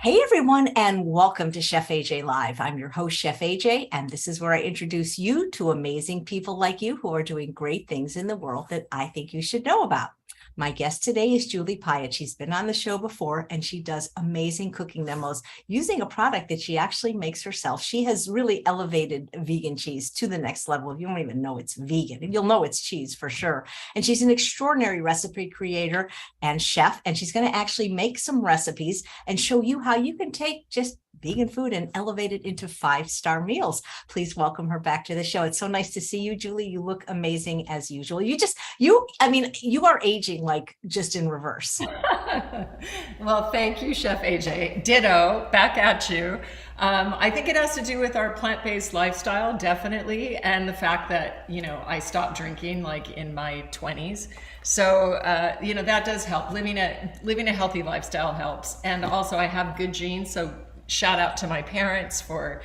Hey everyone, and welcome to Chef AJ Live. I'm your host, Chef AJ, and this is where I introduce you to amazing people like you who are doing great things in the world that I think you should know about. My guest today is Julie Piatt. She's been on the show before, and she does amazing cooking demos using a product that she actually makes herself. She has really elevated vegan cheese to the next level. You don't even know it's vegan, and you'll know it's cheese for sure. And she's an extraordinary recipe creator and chef, and she's going to actually make some recipes and show you how you can take just vegan food and elevate it into 5-star meals. Please welcome her back to the show. It's so nice to see you, Julie. You look amazing as usual. You are aging like just in reverse. Well, thank you, Chef AJ. Ditto, back at you. I think it has to do with our plant-based lifestyle, definitely, and the fact that, I stopped drinking like in my 20s. So, that does help. Living a healthy lifestyle helps. And also I have good genes, so shout out to my parents for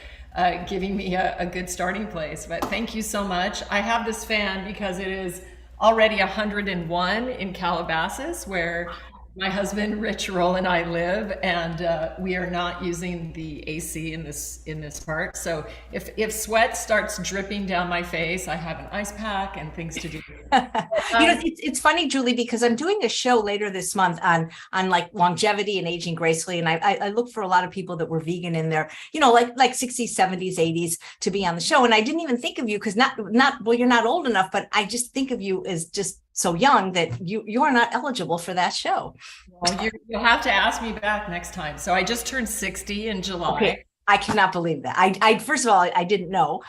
giving me a good starting place. But thank you so much. I have this fan because it is already 101 in Calabasas, where my husband Rich Roll and I live, and we are not using the AC in this part. So if sweat starts dripping down my face, I have an ice pack and things to do. It's funny, Julie, because I'm doing a show later this month on like longevity and aging gracefully, and I look for a lot of people that were vegan in their, like 60s, 70s, 80s to be on the show. And I didn't even think of you because you're not old enough, but I just think of you as just so young that you are not eligible for that show. Well, you'll have to ask me back next time. So I just turned 60 in July. Okay. I cannot believe that. I first of all, I didn't know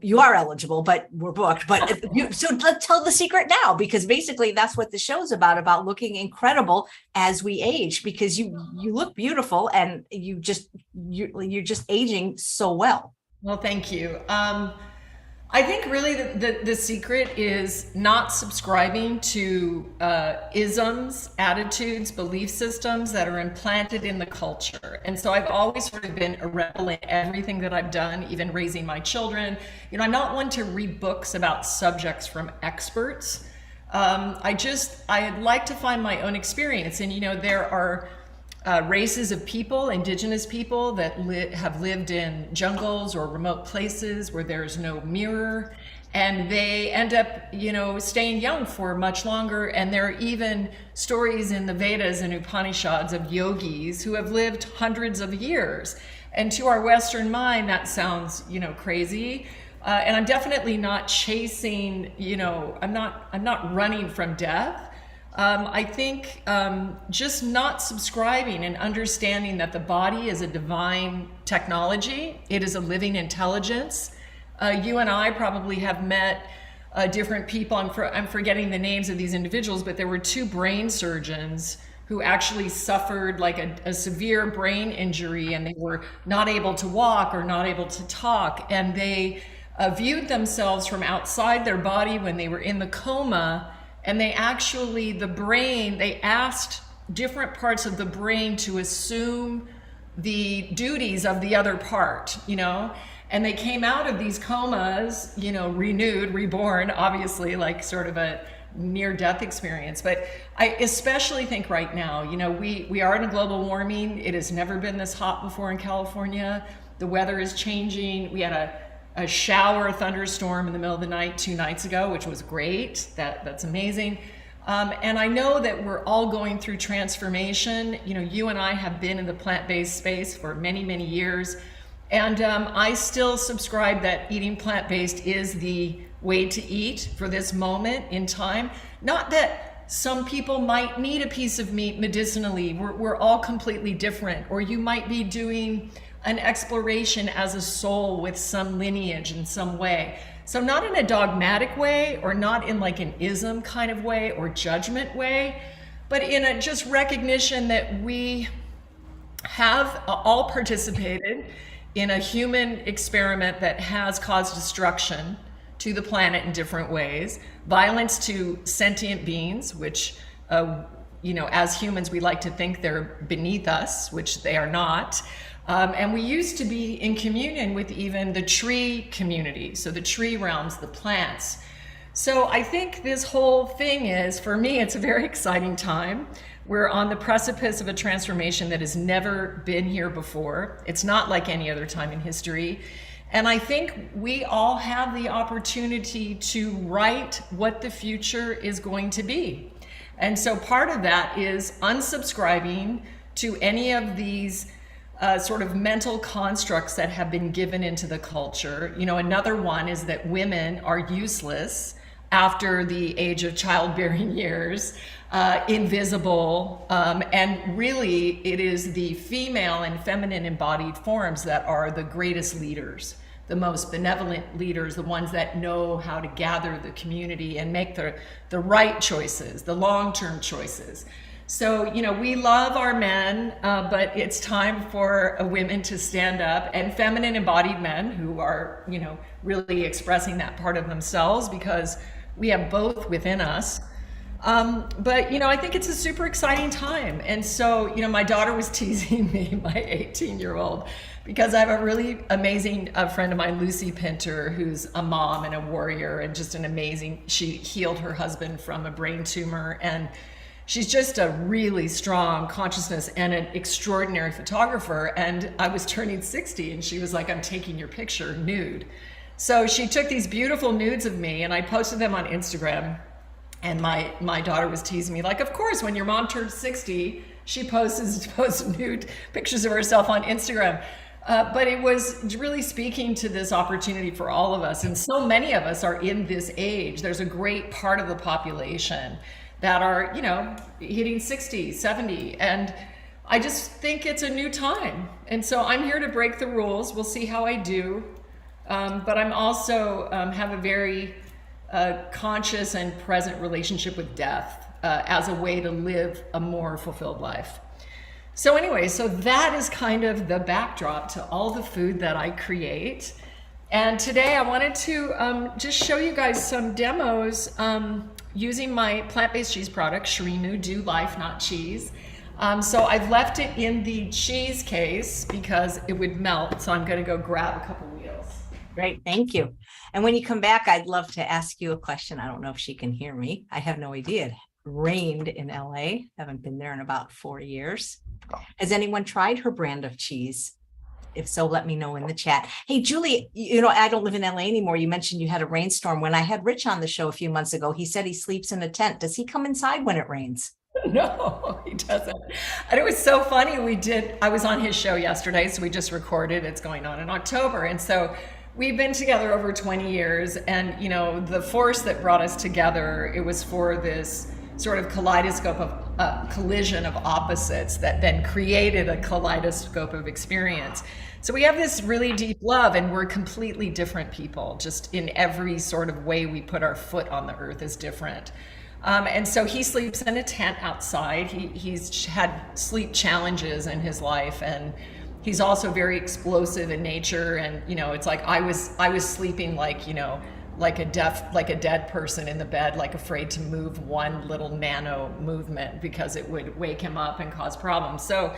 you are eligible, but we're booked. But so let's tell the secret now, because basically that's what the show's about looking incredible as we age, because you look beautiful and you're just aging so well. Well, thank you. I think really the secret is not subscribing to isms, attitudes, belief systems that are implanted in the culture. And so I've always sort of been a rebel in everything that I've done, even raising my children. I'm not one to read books about subjects from experts. I'd like to find my own experience. And, there are races of people, indigenous people that have lived in jungles or remote places where there's no mirror, and they end up, staying young for much longer. And there are even stories in the Vedas and Upanishads of yogis who have lived hundreds of years. And to our Western mind, that sounds, crazy. And I'm definitely not chasing, I'm not running from death. I think just not subscribing and understanding that the body is a divine technology. It is a living intelligence. You and I probably have met different people. I'm forgetting the names of these individuals, but there were 2 brain surgeons who actually suffered like a severe brain injury, and they were not able to walk or not able to talk. And they viewed themselves from outside their body when they were in the coma. And they asked different parts of the brain to assume the duties of the other part, and they came out of these comas, renewed, reborn, obviously, like sort of a near-death experience. But I especially think right now, we are in a global warming. It has never been this hot before in California. The weather is changing. We had a shower thunderstorm in the middle of the night 2 nights ago, which was great. That's amazing. And I know that we're all going through transformation. You and I have been in the plant-based space for many, many years. And I still subscribe that eating plant-based is the way to eat for this moment in time. Not that some people might need a piece of meat medicinally. We're all completely different. Or you might be doing an exploration as a soul with some lineage in some way. So not in a dogmatic way, or not in like an ism kind of way or judgment way, but in a just recognition that we have all participated in a human experiment that has caused destruction to the planet in different ways, violence to sentient beings, which, as humans, we like to think they're beneath us, which they are not. And we used to be in communion with even the tree community, so the tree realms, the plants. So I think this whole thing is, for me, it's a very exciting time. We're on the precipice of a transformation that has never been here before. It's not like any other time in history. And I think we all have the opportunity to write what the future is going to be. And so part of that is unsubscribing to any of these sort of mental constructs that have been given into the culture. You know, another one is that women are useless after the age of childbearing years, invisible, and really it is the female and feminine embodied forms that are the greatest leaders, the most benevolent leaders, the ones that know how to gather the community and make the right choices, the long-term choices. So, you know, we love our men, but it's time for women to stand up, and feminine embodied men who are, you know, really expressing that part of themselves, because we have both within us. But, you know, I think it's a super exciting time. And so, you know, my daughter was teasing me, my 18-year-old, because I have a really amazing friend of mine, Lucy Pinter, who's a mom and a warrior and just an amazing, she healed her husband from a brain tumor. And she's just a really strong consciousness and an extraordinary photographer. And I was turning 60 and she was like, I'm taking your picture nude. So she took these beautiful nudes of me and I posted them on Instagram. And my daughter was teasing me, like, of course, when your mom turns 60, she posts nude pictures of herself on Instagram. But it was really speaking to this opportunity for all of us. And so many of us are in this age. There's a great part of the population that are, you know, hitting 60, 70. And I just think it's a new time. And so I'm here to break the rules. We'll see how I do. But I'm also have a very conscious and present relationship with death as a way to live a more fulfilled life. So anyway, so that is kind of the backdrop to all the food that I create. And today I wanted to just show you guys some demos using my plant-based cheese product, SriMati, do life, not cheese. So I've left it in the cheese case because it would melt. So I'm gonna go grab a couple wheels. Great, thank you. And when you come back, I'd love to ask you a question. I don't know if she can hear me. I have no idea. It rained in LA. Haven't been there in about 4 years. Has anyone tried her brand of cheese? If so, let me know in the chat. Hey, Julie, you know, I don't live in LA anymore. You mentioned you had a rainstorm. When I had Rich on the show a few months ago, he said he sleeps in a tent. Does he come inside when it rains? No, he doesn't. And it was so funny. I was on his show yesterday, so we just recorded. It's going on in October. And so we've been together over 20 years. And, you know, the force that brought us together, it was for this sort of kaleidoscope of collision of opposites that then created a kaleidoscope of experience. So we have this really deep love, and we're completely different people. Just in every sort of way we put our foot on the earth is different. And so he sleeps in a tent outside. He's had sleep challenges in his life, and he's also very explosive in nature. And, you know, it's like I was sleeping like, you know, like a dead person in the bed, like afraid to move one little nano movement because it would wake him up and cause problems. So,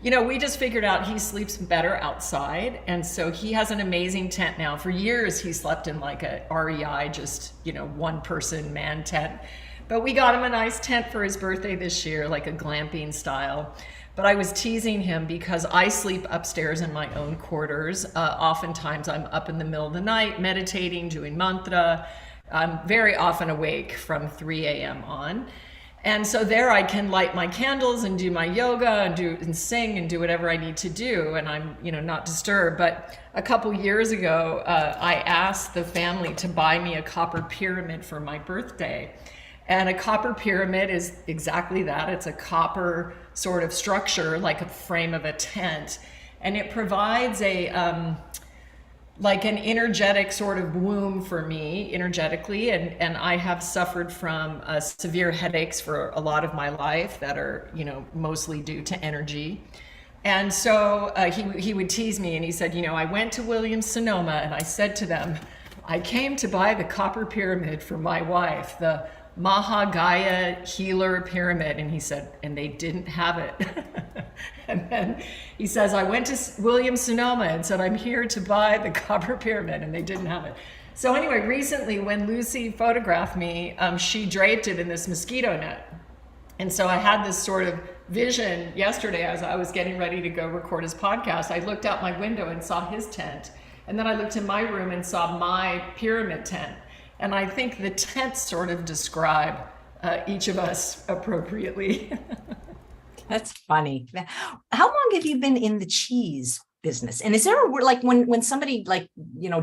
you know, we just figured out he sleeps better outside. And so he has an amazing tent now. For years, he slept in like a REI, just, you know, one person man tent. But we got him a nice tent for his birthday this year, like a glamping style. But I was teasing him because I sleep upstairs in my own quarters. Oftentimes I'm up in the middle of the night, meditating, doing mantra. I'm very often awake from 3 a.m. on. And so there I can light my candles and do my yoga and sing and do whatever I need to do. And I'm, you know, not disturbed. But a couple years ago, I asked the family to buy me a copper pyramid for my birthday. And a copper pyramid is exactly that. It's a copper sort of structure, like a frame of a tent. And it provides a, like an energetic sort of womb for me, energetically. And I have suffered from severe headaches for a lot of my life that are, you know, mostly due to energy. And so he would tease me and he said, you know, I went to Williams-Sonoma and I said to them, I came to buy the copper pyramid for my wife, the Mahagaya Healer Pyramid. And he said, and they didn't have it. And then he says, I went to Williams-Sonoma and said, I'm here to buy the copper pyramid, and they didn't have it. So anyway, recently when Lucy photographed me, she draped it in this mosquito net. And so I had this sort of vision yesterday as I was getting ready to go record his podcast. I looked out my window and saw his tent. And then I looked in my room and saw my pyramid tent. And I think the tents sort of describe each of us appropriately. That's funny. How long have you been in the cheese business? And is there a word, like when somebody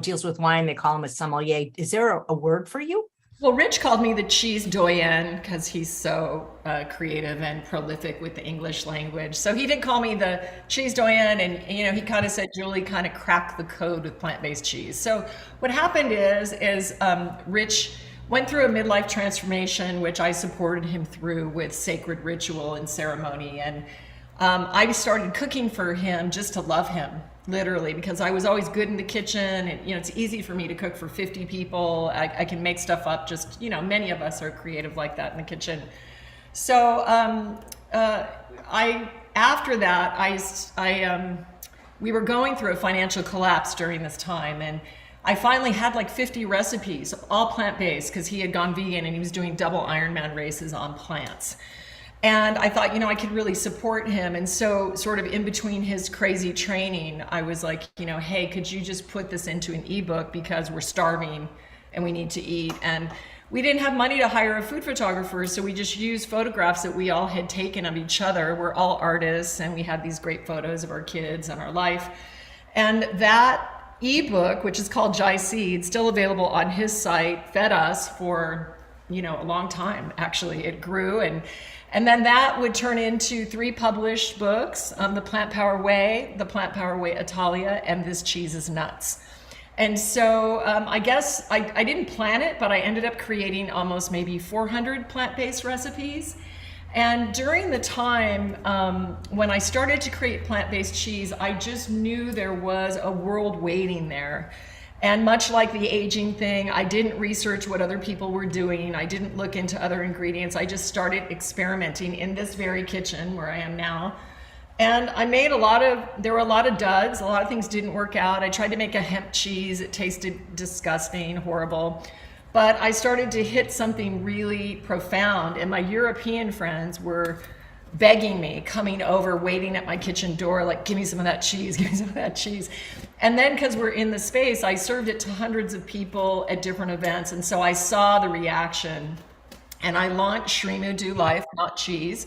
deals with wine, they call him a sommelier. Is there a word for you? Well, Rich called me the cheese doyen because he's so creative and prolific with the English language. So he did call me the cheese doyen, and he kind of said Julie kind of cracked the code with plant-based cheese. So what happened is Rich went through a midlife transformation, which I supported him through with sacred ritual and ceremony, and I started cooking for him just to love him, literally, because I was always good in the kitchen, and it's easy for me to cook for 50 people. I can make stuff up. Just many of us are creative like that in the kitchen. So after that, we were going through a financial collapse during this time, and I finally had like 50 recipes, all plant-based, because he had gone vegan and he was doing double Ironman races on plants. And I thought, I could really support him. And so sort of in between his crazy training, I was like, hey, could you just put this into an ebook, because we're starving and we need to eat. And we didn't have money to hire a food photographer, so we just used photographs that we all had taken of each other. We're all artists, and we had these great photos of our kids and our life. And that ebook, which is called Jai Seed, still available on his site, fed us for a long time. Actually, it grew, and then that would turn into 3 published books, The Plant Power Way, The Plant Power Way Italia, and This Cheese is Nuts. And so I guess I didn't plan it, but I ended up creating almost maybe 400 plant-based recipes. And during the time when I started to create plant-based cheese, I just knew there was a world waiting there. And much like the aging thing, I didn't research what other people were doing. I didn't look into other ingredients. I just started experimenting in this very kitchen where I am now. And I made there were a lot of duds. A lot of things didn't work out. I tried to make a hemp cheese. It tasted disgusting, horrible. But I started to hit something really profound. And my European friends were begging me, coming over, waiting at my kitchen door, like, give me some of that cheese, give me some of that cheese. And then, because we're in the space, I served it to hundreds of people at different events. And so I saw the reaction, and I launched SriMati Do Life, Not Cheese,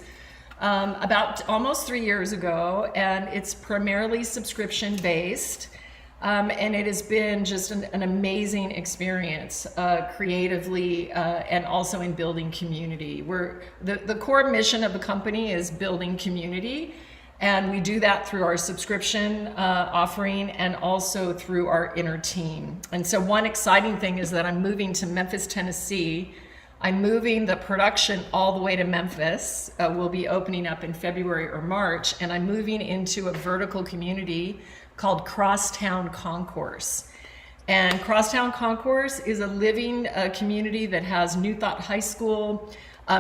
about almost 3 years ago. And it's primarily subscription based. And it has been just an amazing experience creatively and also in building community. The core mission of the company is building community, and we do that through our subscription offering and also through our inner team. And so one exciting thing is that I'm moving to Memphis, Tennessee. I'm moving the production all the way to Memphis. We'll be opening up in February or March, and I'm moving into a vertical community called Crosstown Concourse. And Crosstown Concourse is a living community that has New Thought High School,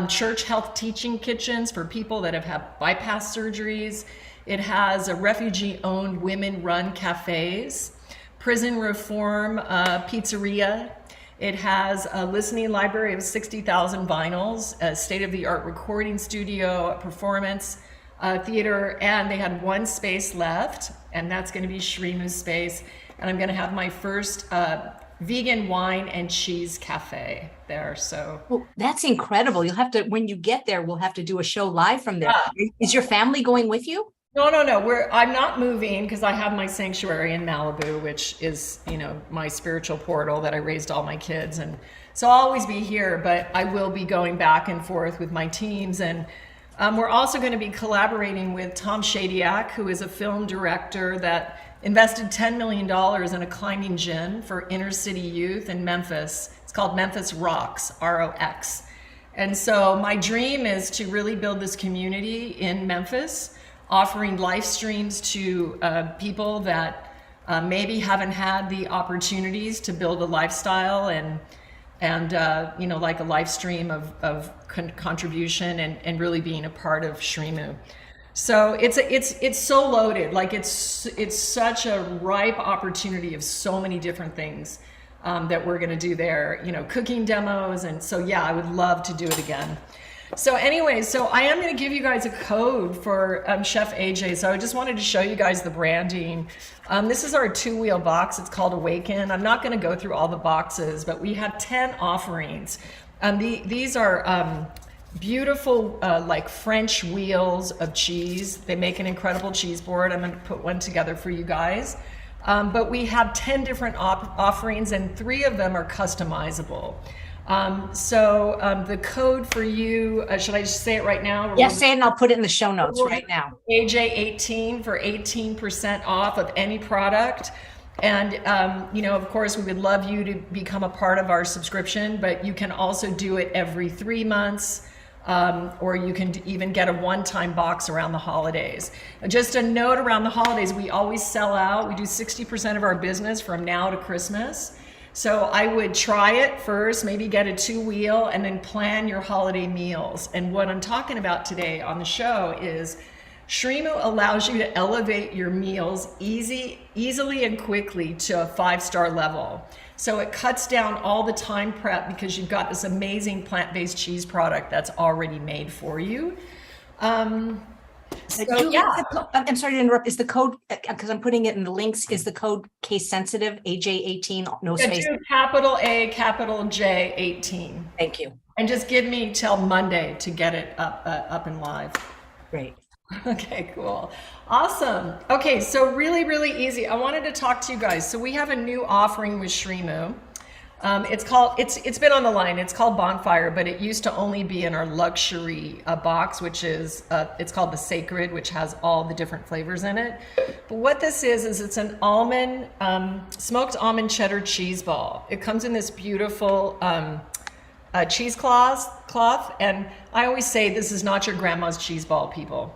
church health teaching kitchens for people that have had bypass surgeries. It has a refugee-owned women-run cafes, prison reform pizzeria. It has a listening library of 60,000 vinyls, a state-of-the-art recording studio, a performance theater, and they had one space left, and that's going to be SriMati's space. And I'm going to have my first vegan wine and cheese cafe there. So, well, that's incredible. You'll have to, when you get there, we'll have to do a show live from there. Yeah. Is your family going with you? No. I'm not moving because I have my sanctuary in Malibu, which is, my spiritual portal that I raised all my kids. And so I'll always be here, but I will be going back and forth with my teams. And we're also going to be collaborating with Tom Shadyac, who is a film director that invested $10 million in a climbing gym for inner city youth in Memphis. It's called Memphis Rocks, ROX. And so my dream is to really build this community in Memphis, offering live streams to people that maybe haven't had the opportunities to build a lifestyle and like a live stream of contribution and really being a part of SriMati. So it's so loaded. Like it's such a ripe opportunity of so many different things that we're going to do there. Cooking demos, and so yeah, I would love to do it again. So anyway, so I am going to give you guys a code for Chef AJ. So I just wanted to show you guys the branding. This is our 2-wheel box. It's called Awaken. I'm not going to go through all the boxes, but we have 10 offerings. These are beautiful like French wheels of cheese. They make an incredible cheese board. I'm going to put one together for you guys. But we have 10 different offerings, and 3 of them are customizable. The code for you, should I just say it right now? Yes, say it and I'll put it in the show notes right now. AJ18 for 18% off of any product. And, of course, we would love you to become a part of our subscription, but you can also do it every 3 months. Or you can even get a one-time box around the holidays. Just a note around the holidays, we always sell out. We do 60% of our business from now to Christmas. So I would try it first, maybe get a 2-wheel, and then plan your holiday meals. And what I'm talking about today on the show is SriMati allows you to elevate your meals easily and quickly to a 5-star level. So it cuts down all the time prep because you've got this amazing plant-based cheese product that's already made for you. Yeah. I'm sorry to interrupt. Is the code, because I'm putting it in the links, is the code case sensitive, AJ18, no space? Capital A, capital J, 18. Thank you. And just give me till Monday to get it up and live. Great. Okay, cool. Awesome. Okay, so really, really easy. I wanted to talk to you guys. So we have a new offering with SriMati. It's been on the line. It's called Bonfire, but it used to only be in our luxury box, which is, it's called the Sacred, which has all the different flavors in it. But what this is it's an almond, smoked almond cheddar cheese ball. It comes in this beautiful cheesecloth. And I always say this is not your grandma's cheese ball, people.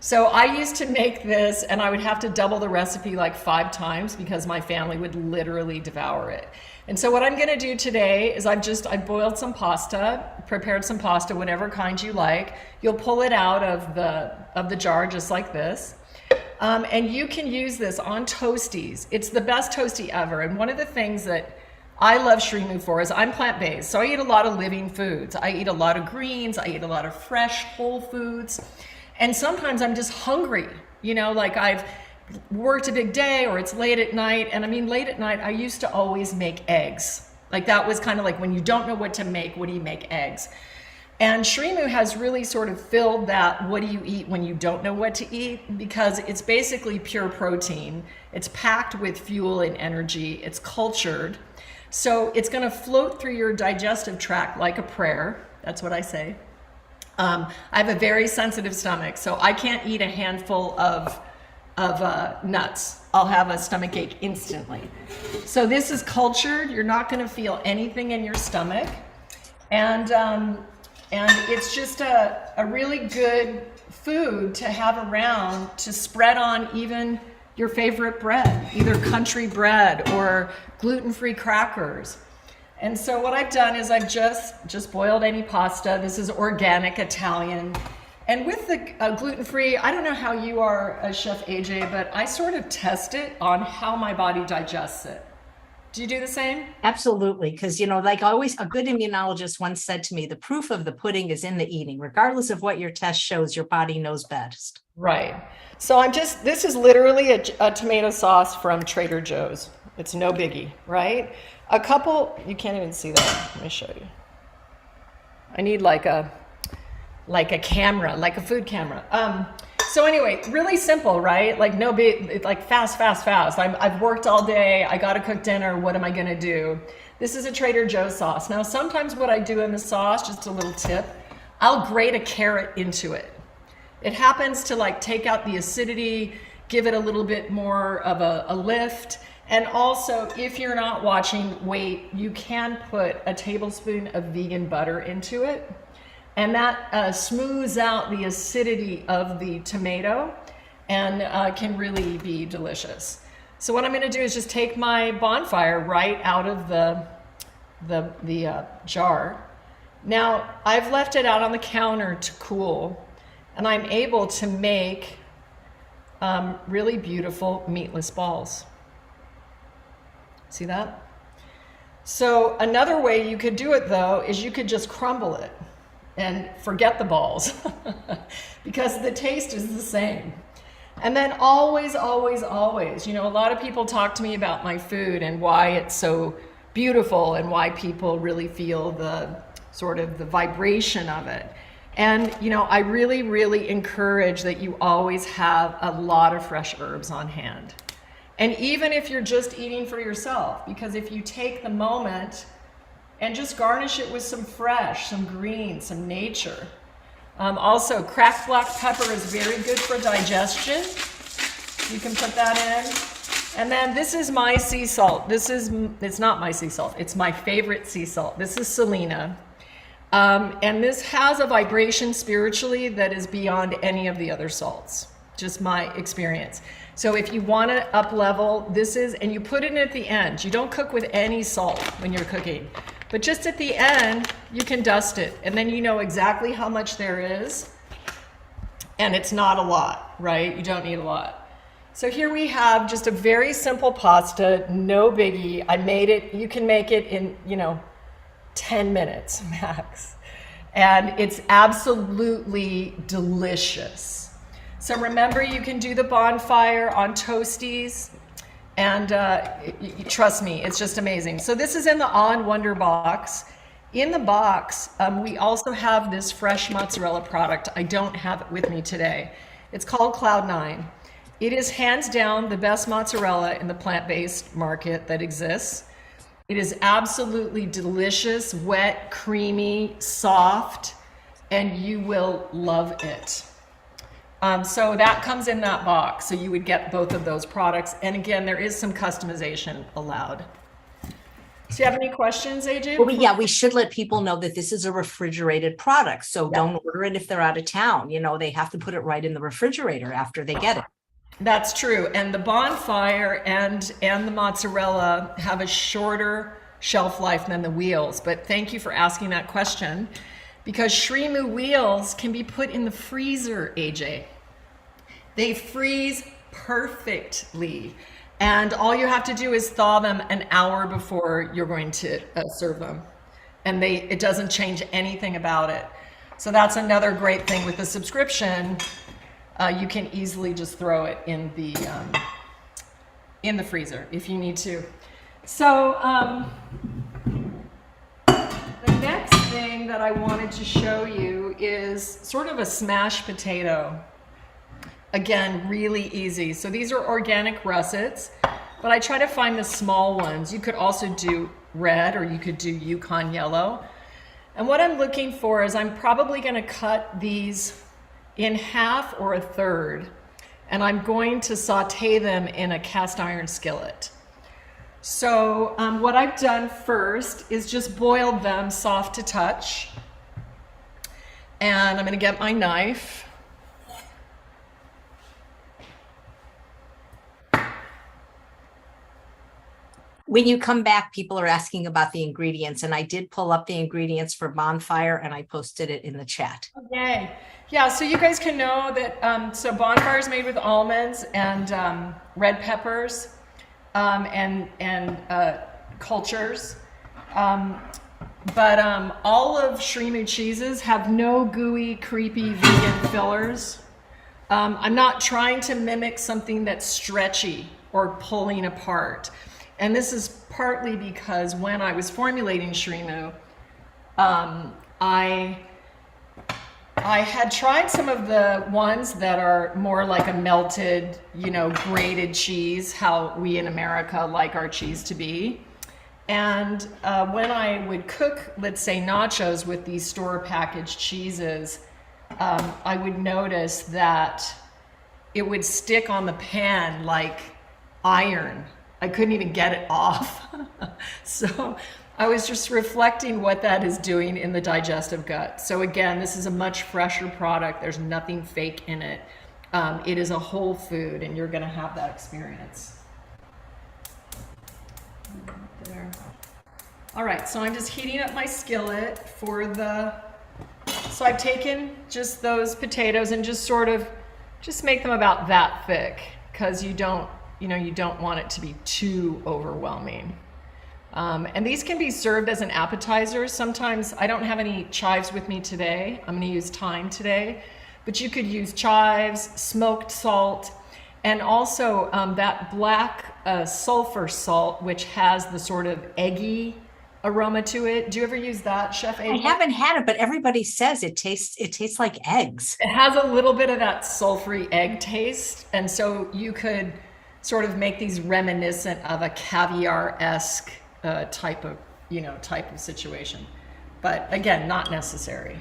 So I used to make this and I would have to double the recipe like 5 times because my family would literally devour it. And so what I'm gonna do today is I boiled some pasta, prepared some pasta, whatever kind you like. You'll pull it out of the jar just like this. And you can use this on toasties. It's the best toasty ever. And one of the things that I love SriMati for is I'm plant-based. So I eat a lot of living foods. I eat a lot of greens. I eat a lot of fresh whole foods. And sometimes I'm just hungry, like I've worked a big day or it's late at night. And I mean, late at night, I used to always make eggs. Like that was kind of like when you don't know what to make, what do you make? Eggs. And SriMati has really sort of filled that, what do you eat when you don't know what to eat? Because it's basically pure protein. It's packed with fuel and energy. It's cultured. So it's gonna float through your digestive tract like a prayer. That's what I say. I have a very sensitive stomach, so I can't eat a handful of nuts. I'll have a stomach ache instantly. So this is cultured. You're not going to feel anything in your stomach, and it's just a really good food to have around to spread on even your favorite bread, either country bread or gluten-free crackers. And so what I've done is I've just boiled any pasta. This is organic Italian. And with the gluten-free, I don't know how you are, Chef AJ, but I sort of test it on how my body digests it. Do you do the same? Absolutely. Because, like always, a good immunologist once said to me, the proof of the pudding is in the eating. Regardless of what your test shows, your body knows best. Right. So this is literally a tomato sauce from Trader Joe's. It's no biggie, right? You can't even see that. Let me show you. I need like a camera, like a food camera. So anyway, really simple, right? Like no big, like fast. I've worked all day. I got to cook dinner. What am I going to do? This is a Trader Joe's sauce. Now, sometimes what I do in the sauce, just a little tip, I'll grate a carrot into it. It happens to like take out the acidity, give it a little bit more of a lift. And also, if you're not watching weight, you can put a tablespoon of vegan butter into it. And that smooths out the acidity of the tomato and can really be delicious. So what I'm gonna do is just take my Bonfire right out of the jar. Now, I've left it out on the counter to cool, and I'm able to make really beautiful meatless balls. See that? So another way you could do it though is you could just crumble it. and forget the balls because the taste is the same. And then always, always, always, a lot of people talk to me about my food and why it's so beautiful and why people really feel the sort of the vibration of it. And, I really, really encourage that you always have a lot of fresh herbs on hand. And even if you're just eating for yourself, because if you take the moment and just garnish it with some fresh, some green, some nature. Also, cracked black pepper is very good for digestion. You can put that in. And then this is my sea salt. It's not my sea salt, it's my favorite sea salt. This is Selena. And this has a vibration spiritually that is beyond any of the other salts, just my experience. So if you want to up level, and you put it in at the end. You don't cook with any salt when you're cooking, but just at the end, you can dust it. And then you know exactly how much there is. And it's not a lot, right? You don't need a lot. So here we have just a very simple pasta, no biggie. I made it, you can make it in, 10 minutes max. And it's absolutely delicious. So remember, you can do the bonfire on toasties, and trust me, it's just amazing. So this is in the Awe and Wonder box. In the box, we also have this fresh mozzarella product. I don't have it with me today. It's called Cloud9. It is hands down the best mozzarella in the plant-based market that exists. It is absolutely delicious, wet, creamy, soft, and you will love it. So that comes in that box. So you would get both of those products. And again, there is some customization allowed. So you have any questions, AJ? Well, we should let people know that this is a refrigerated product. So don't order it if they're out of town. They have to put it right in the refrigerator after they get it. That's true. And the bonfire and the mozzarella have a shorter shelf life than the wheels. But thank you for asking that question, because SriMu wheels can be put in the freezer, AJ. They freeze perfectly. And all you have to do is thaw them an hour before you're going to serve them. And it doesn't change anything about it. So that's another great thing with the subscription. You can easily just throw it in the freezer if you need to. So the next thing that I wanted to show you is sort of a smashed potato. Again, really easy. So these are organic russets, but I try to find the small ones. You could also do red, or you could do Yukon yellow. And what I'm looking for is I'm probably going to cut these in half or a third, and I'm going to saute them in a cast iron skillet. So what I've done first is just boiled them soft to touch. And I'm going to get my knife. When you come back, people are asking about the ingredients, and I did pull up the ingredients for bonfire and I posted it in the chat. Okay. Yeah, so you guys can know that, so bonfire is made with almonds and red peppers and cultures. But all of SriMu cheeses have no gooey, creepy vegan fillers. I'm not trying to mimic something that's stretchy or pulling apart. And this is partly because when I was formulating SriMu, I had tried some of the ones that are more like a melted, grated cheese, how we in America like our cheese to be. And when I would cook, let's say, nachos with these store packaged cheeses, I would notice that it would stick on the pan like iron. I couldn't even get it off. So I was just reflecting what that is doing in the digestive gut. So again, this is a much fresher product. There's nothing fake in it. It is a whole food, and you're gonna have that experience. There. All right, so I'm just heating up my skillet for so I've taken just those potatoes and just sort of make them about that thick, because you don't want it to be too overwhelming. And these can be served as an appetizer. Sometimes I don't have any chives with me today. I'm going to use thyme today, but you could use chives, smoked salt, and also that black sulfur salt, which has the sort of eggy aroma to it. Do you ever use that, Chef I AJ? haven't had it, but everybody says it tastes like eggs. It has a little bit of that sulfury egg taste, and so you could sort of make these reminiscent of a caviar-esque type of situation. But again, not necessary.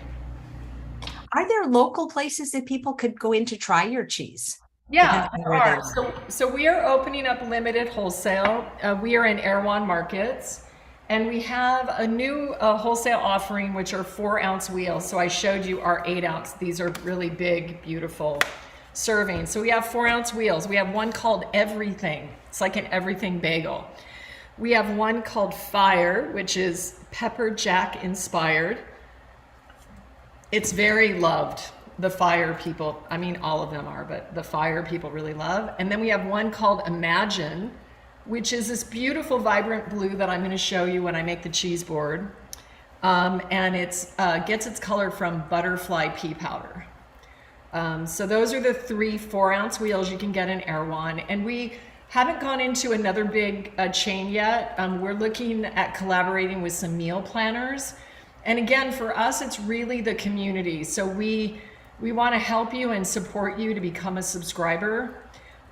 Are there local places that people could go in to try your cheese? Yeah, Depending on there where they are. are. So we are opening up limited wholesale. We are in Erewhon markets, and we have a new wholesale offering, which are 4-ounce wheels. So I showed you our 8-ounce. These are really big, beautiful servings. So we have 4-ounce wheels. We have one called Everything. It's like an everything bagel. We have one called Fire, which is pepper jack inspired. It's very loved. The Fire people, I mean, all of them are, but the Fire people really love. And then we have one called Imagine, which is this beautiful, vibrant blue that I'm going to show you when I make the cheese board. And it's gets its color from butterfly pea powder. So those are the 3 4-ounce wheels you can get in Erewhon. And we haven't gone into another big chain yet. We're looking at collaborating with some meal planners. And again, for us, it's really the community. So we want to help you and support you to become a subscriber.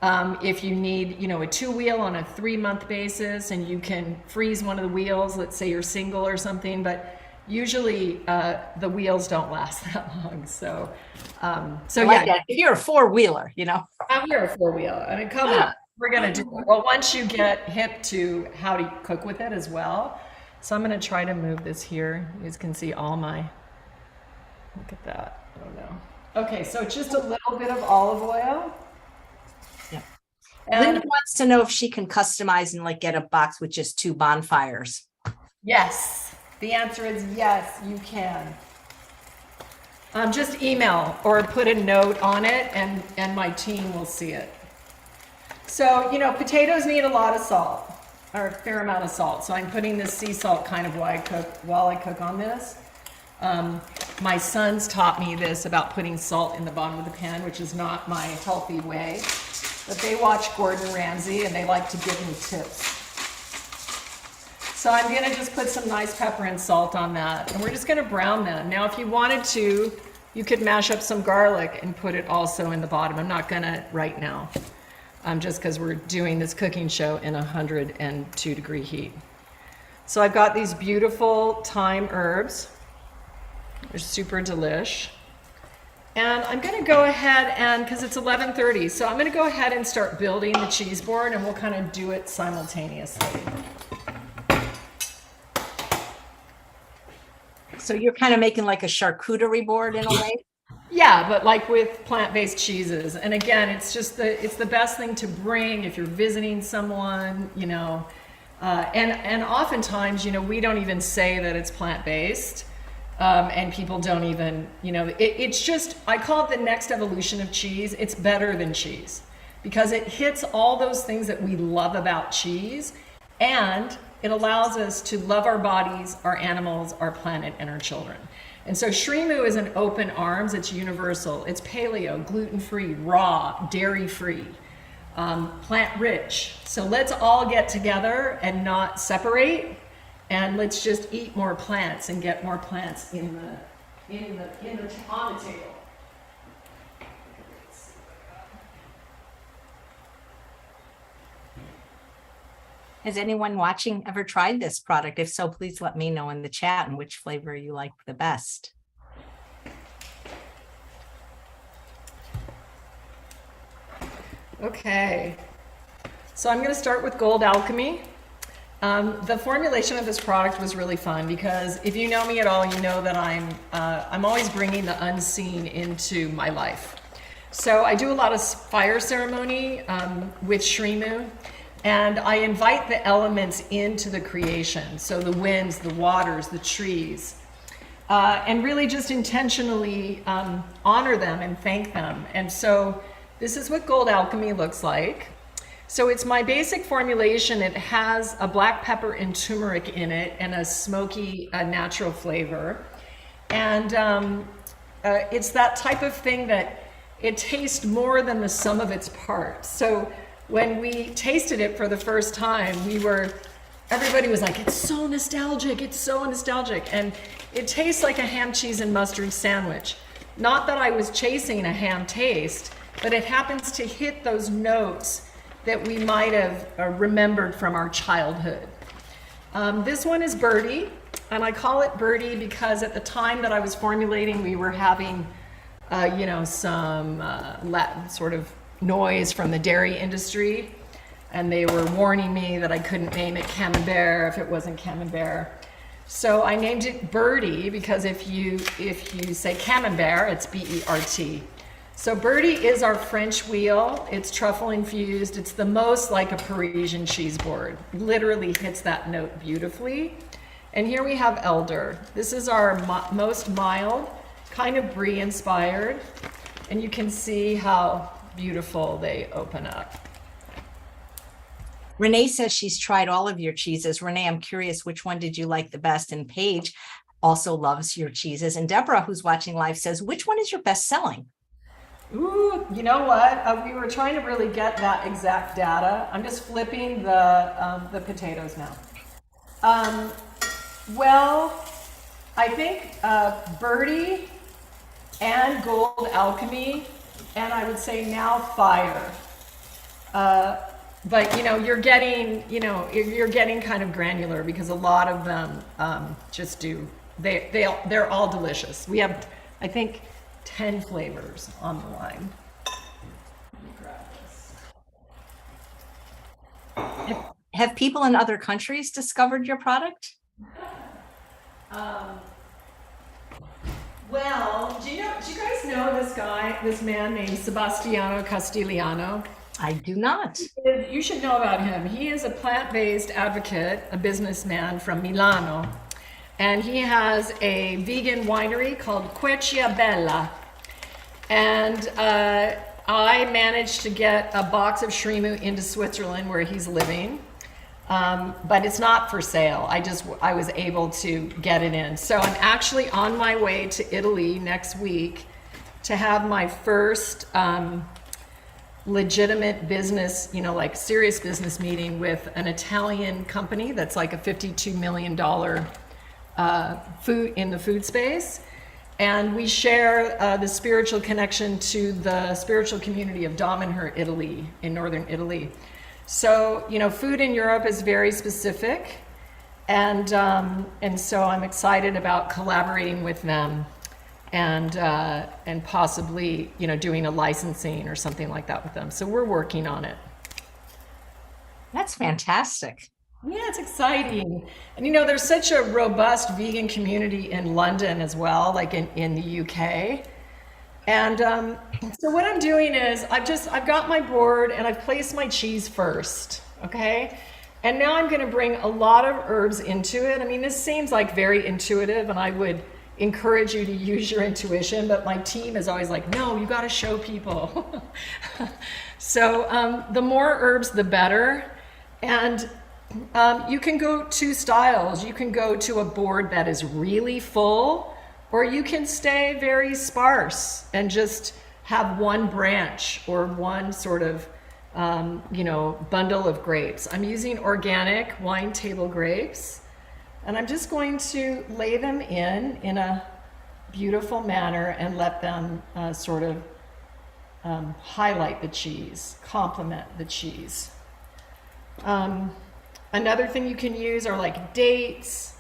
If you need, a 2-wheel on a 3-month basis, and you can freeze one of the wheels, let's say you're single or something, but usually the wheels don't last that long. So Like that. If you're a 4-wheeler, we're a 4-wheel. I mean, come on, we're gonna do it. Well, once you get hip to how to cook with it as well. So I'm gonna try to move this here. You guys can see all my, look at that. Oh no. Okay, so just a little bit of olive oil. Yeah. And Linda wants to know if she can customize and get a box with just 2 bonfires. yes, the answer is yes, you can. Just email or put a note on it, and my team will see it. So, potatoes need a lot of salt, or a fair amount of salt. So I'm putting this sea salt kind of while I cook on this. My sons taught me this about putting salt in the bottom of the pan, which is not my healthy way. But they watch Gordon Ramsay and they like to give me tips. So I'm gonna just put some nice pepper and salt on that, and we're just gonna brown them. Now, if you wanted to, you could mash up some garlic and put it also in the bottom. I'm not gonna right now, just because we're doing this cooking show in 102-degree heat. So I've got these beautiful thyme herbs. They're super delish. And I'm gonna go ahead and, because it's 11:30, so I'm gonna go ahead and start building the cheese board, and we'll kind of do it simultaneously. So you're kind of making like a charcuterie board in a way? Yeah, but like with plant-based cheeses. And again, it's the best thing to bring if you're visiting someone, and oftentimes, we don't even say that it's plant-based. And people don't even, it's just, I call it the next evolution of cheese. It's better than cheese because it hits all those things that we love about cheese, and it allows us to love our bodies, our animals, our planet, and our children. And so SriMu is an open arms. It's universal. It's paleo, gluten-free, raw, dairy-free, plant-rich. So let's all get together and not separate. And let's just eat more plants and get more plants on the table. Has anyone watching ever tried this product? If so, please let me know in the chat and which flavor you like the best. Okay, so I'm going to start with Gold Alchemy. The formulation of this product was really fun because if you know me at all, you know that I'm always bringing the unseen into my life. So I do a lot of fire ceremony with SriMu, and I invite the elements into the creation. So the winds, the waters, the trees, and really just intentionally honor them and thank them. And so this is what Gold Alchemy looks like. So it's my basic formulation. It has a black pepper and turmeric in it and a smoky natural flavor. And it's that type of thing that it tastes more than the sum of its parts. So when we tasted it for the first time, everybody was like, it's so nostalgic, it's so nostalgic. And it tastes like a ham, cheese, and mustard sandwich. Not that I was chasing a ham taste, but it happens to hit those notes that we might have remembered from our childhood. This one is Birdie, and I call it Birdie because at the time that I was formulating, we were having, some sort of noise from the dairy industry, and they were warning me that I couldn't name it Camembert if it wasn't Camembert. So I named it Birdie because if you say Camembert, it's B-E-R-T. So Birdie is our French wheel. It's truffle infused. It's the most like a Parisian cheese board. Literally hits that note beautifully. And here we have Elder. This is our most mild, kind of brie inspired. And you can see how beautiful they open up. Renee says she's tried all of your cheeses. Renee, I'm curious, which one did you like the best? And Paige also loves your cheeses. And Deborah, who's watching live, says, which one is your best selling? Ooh, you know what? We were trying to really get that exact data. I'm just flipping the potatoes now. Well, I think Birdie and Gold Alchemy, and I would say now Fire. But you're getting kind of granular because a lot of them they're all delicious. We have, I think, 10 flavors on the line. Let me grab this. Have people in other countries discovered your product? Well, do you guys know this man named Sebastiano Castigliano? I do not. You should know about him. He is a plant-based advocate, a businessman from Milano. And he has a vegan winery called Queccia Bella. And I managed to get a box of Shrimu into Switzerland where he's living. But it's not for sale. I was able to get it in. So I'm actually on my way to Italy next week to have my first legitimate business, like serious business meeting with an Italian company that's like a $52 million food in the food space. And we share the spiritual connection to the spiritual community of Damanhur, Italy, in northern Italy. So, food in Europe is very specific. And so I'm excited about collaborating with them and possibly, doing a licensing or something like that with them. So we're working on it. That's fantastic. Yeah, it's exciting. And there's such a robust vegan community in London as well, like in the UK. And so what I'm doing is I've got my board and I've placed my cheese first, okay? And now I'm gonna bring a lot of herbs into it. I mean, this seems like very intuitive and I would encourage you to use your intuition, but my team is always like, no, you gotta show people. So the more herbs, the better. And you can go two styles. You can go to a board that is really full, or you can stay very sparse and just have one branch or one sort of, bundle of grapes. I'm using organic wine table grapes, and I'm just going to lay them in a beautiful manner and let them highlight the cheese, complement the cheese. Another thing you can use are like dates.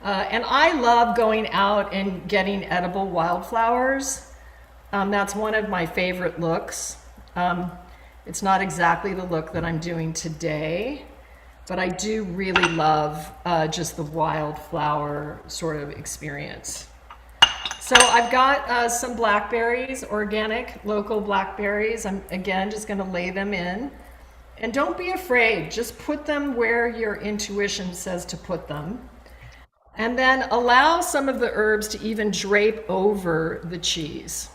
And I love going out and getting edible wildflowers. That's one of my favorite looks. It's not exactly the look that I'm doing today, but I do really love just the wildflower sort of experience. So I've got some blackberries, organic, local blackberries. I'm again just gonna lay them in. And don't be afraid, just put them where your intuition says to put them. And then allow some of the herbs to even drape over the cheese.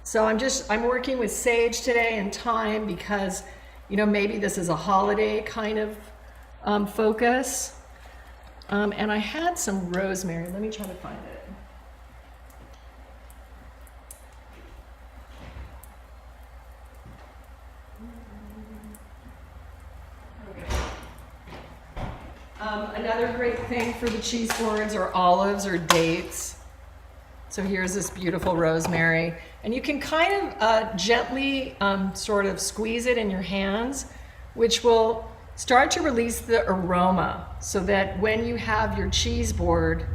So I'm working with sage today and thyme because, maybe this is a holiday kind of focus. And I had some rosemary. Let me try to find it. Another great thing for the cheese boards are olives or dates. So here's this beautiful rosemary. And you can kind of gently sort of squeeze it in your hands, which will start to release the aroma so that when you have your cheese board,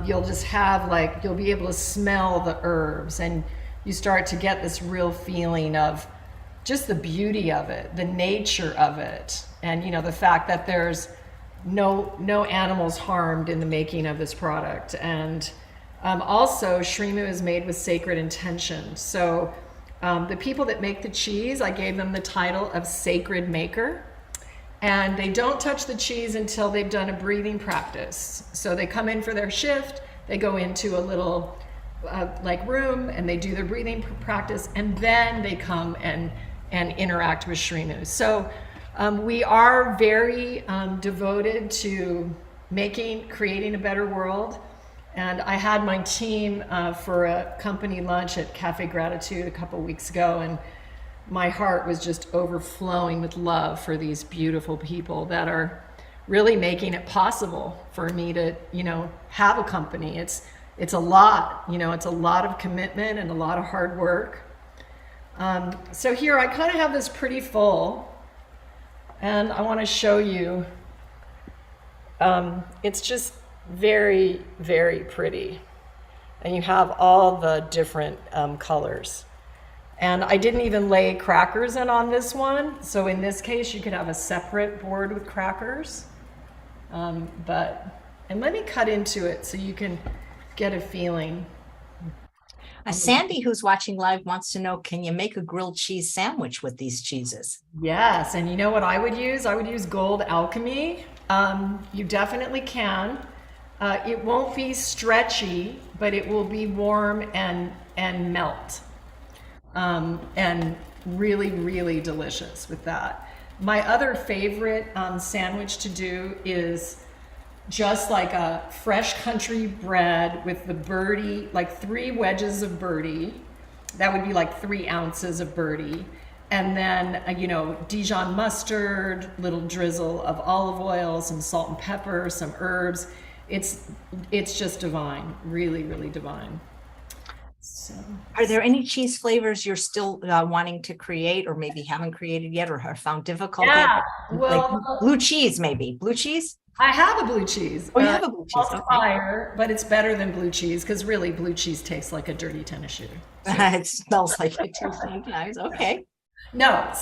you'll just have you'll be able to smell the herbs, and you start to get this real feeling of just the beauty of it, the nature of it, and the fact that there's no animals harmed in the making of this product. And also Shrimu is made with sacred intention. So the people that make the cheese, I gave them the title of sacred maker, and they don't touch the cheese until they've done a breathing practice. So they come in for their shift, they go into a little room, and they do their breathing practice, and then they come and interact with Shrimu. So we are very devoted to creating a better world. And I had my team for a company lunch at Cafe Gratitude a couple weeks ago, and my heart was just overflowing with love for these beautiful people that are really making it possible for me to, have a company. It's a lot, it's a lot of commitment and a lot of hard work. So here I kind of have this pretty full, and I want to show you. It's just very, very pretty, and you have all the different colors. And I didn't even lay crackers in on this one, so in this case you could have a separate board with crackers. And let me cut into it so you can get a feeling. Sandy, who's watching live, wants to know, can you make a grilled cheese sandwich with these cheeses? Yes, and you know what I would use? I would use Gold Alchemy. You definitely can. It won't be stretchy, but it will be warm and melt. And really, really delicious with that. My other favorite sandwich to do is just like a fresh country bread with the birdie, 3 wedges of birdie. That would be 3 ounces of birdie. And then, Dijon mustard, little drizzle of olive oil, some salt and pepper, some herbs. It's just divine, really, really divine. So, are there any cheese flavors you're still wanting to create, or maybe haven't created yet, or have found difficult? Yeah, well, blue cheese, maybe blue cheese. I have a blue cheese. Oh, you have a blue cheese. Okay. Fire, but it's better than blue cheese because really blue cheese tastes like a dirty tennis shoe. So. It smells like it too sometimes. Okay. No,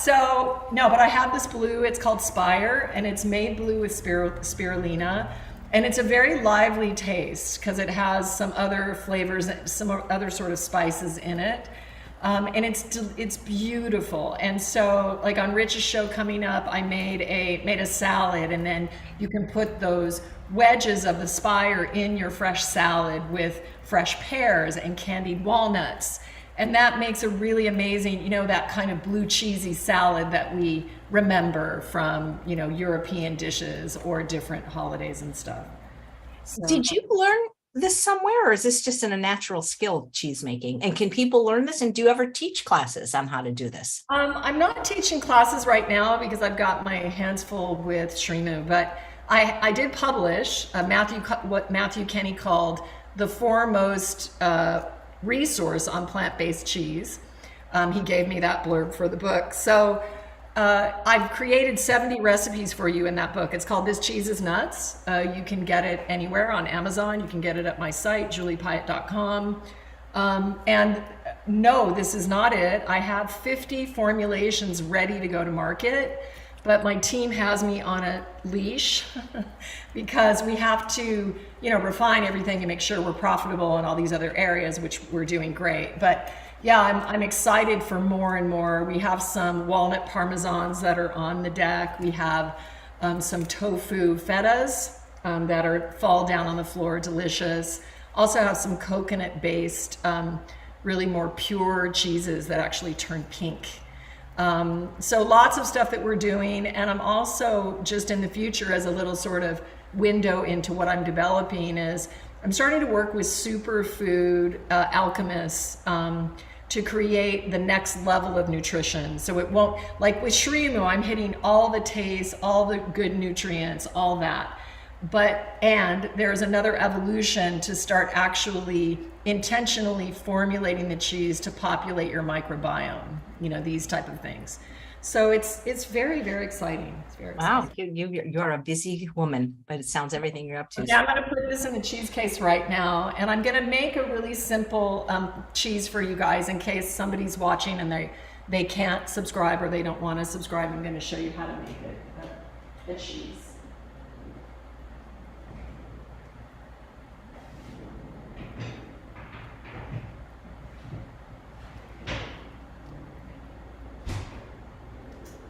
but I have this blue. It's called Spire, and it's made blue with spirulina. And it's a very lively taste because it has some other flavors, some other sort of spices in it. And it's beautiful. And so on Rich's show coming up, I made a salad, and then you can put those wedges of the Spire in your fresh salad with fresh pears and candied walnuts. And that makes a really amazing, that kind of blue cheesy salad that we remember from, European dishes or different holidays and stuff. So, did you learn this somewhere, or is this just a natural skill, cheese making? And can people learn this? And do you ever teach classes on how to do this? I'm not teaching classes right now because I've got my hands full with Shrimu, but I did publish what Matthew Kenny called the foremost resource on plant-based cheese. He gave me that blurb for the book. So I've created 70 recipes for you in that book. It's called This Cheese is Nuts. You can get it anywhere on Amazon. You can get it at my site, juliepiatt.com. And no, this is not it. I have 50 formulations ready to go to market, but my team has me on a leash because we have to, refine everything and make sure we're profitable in all these other areas, which we're doing great. But yeah, I'm excited for more and more. We have some walnut parmesans that are on the deck. We have some tofu fetas that fall down on the floor, delicious. Also have some coconut-based, really more pure cheeses that actually turn pink. So lots of stuff that we're doing, and I'm also just in the future as a little sort of window into what I'm developing is I'm starting to work with superfood alchemists to create the next level of nutrition. So it won't, like with SriMati, I'm hitting all the taste, all the good nutrients, all that. And there's another evolution to start actually intentionally formulating the cheese to populate your microbiome, these type of things. So it's very, very exciting. It's very Wow, exciting. you're a busy woman, but it sounds everything you're up to. Yeah, I'm going to put this in the cheese case right now, and I'm going to make a really simple cheese for you guys in case somebody's watching and they can't subscribe or they don't want to subscribe. I'm going to show you how to make it, the cheese.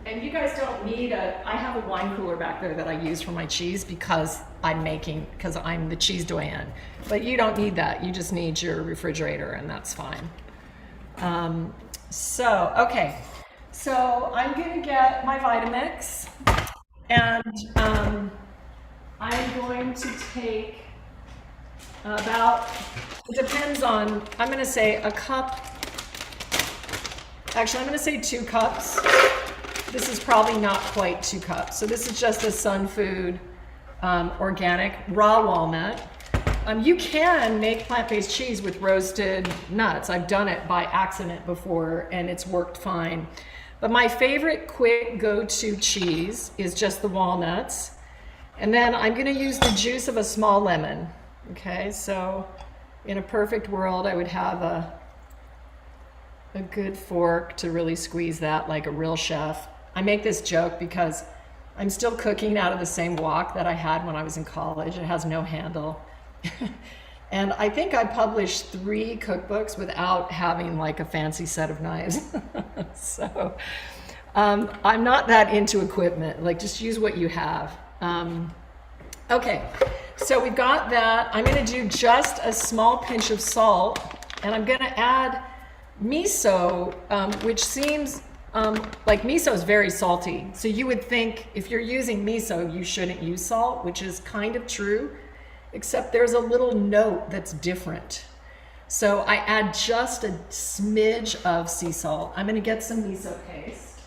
And you guys don't need I have a wine cooler back there that I use for my cheese because I'm the cheese doyen. But you don't need that. You just need your refrigerator, and that's fine. Okay. So I'm going to get my Vitamix, and I'm going to take it depends on, I'm going to say a cup. Actually, I'm going to say 2 cups. This is probably not quite 2 cups. So this is just a Sun Food organic raw walnut. You can make plant-based cheese with roasted nuts. I've done it by accident before and it's worked fine. But my favorite quick go-to cheese is just the walnuts. And then I'm going to use the juice of a small lemon. Okay, so in a perfect world, I would have a good fork to really squeeze that like a real chef. I make this joke because I'm still cooking out of the same wok that I had when I was in college. It has no handle. And I think I published 3 cookbooks without having like a fancy set of knives. So I'm not that into equipment. Like, just use what you have. Okay, so we've got that. I'm going to do just a small pinch of salt, and I'm going to add miso, which seems like miso is very salty. So you would think if you're using miso, you shouldn't use salt, which is kind of true, except there's a little note that's different. So I add just a smidge of sea salt. I'm going to get some miso paste.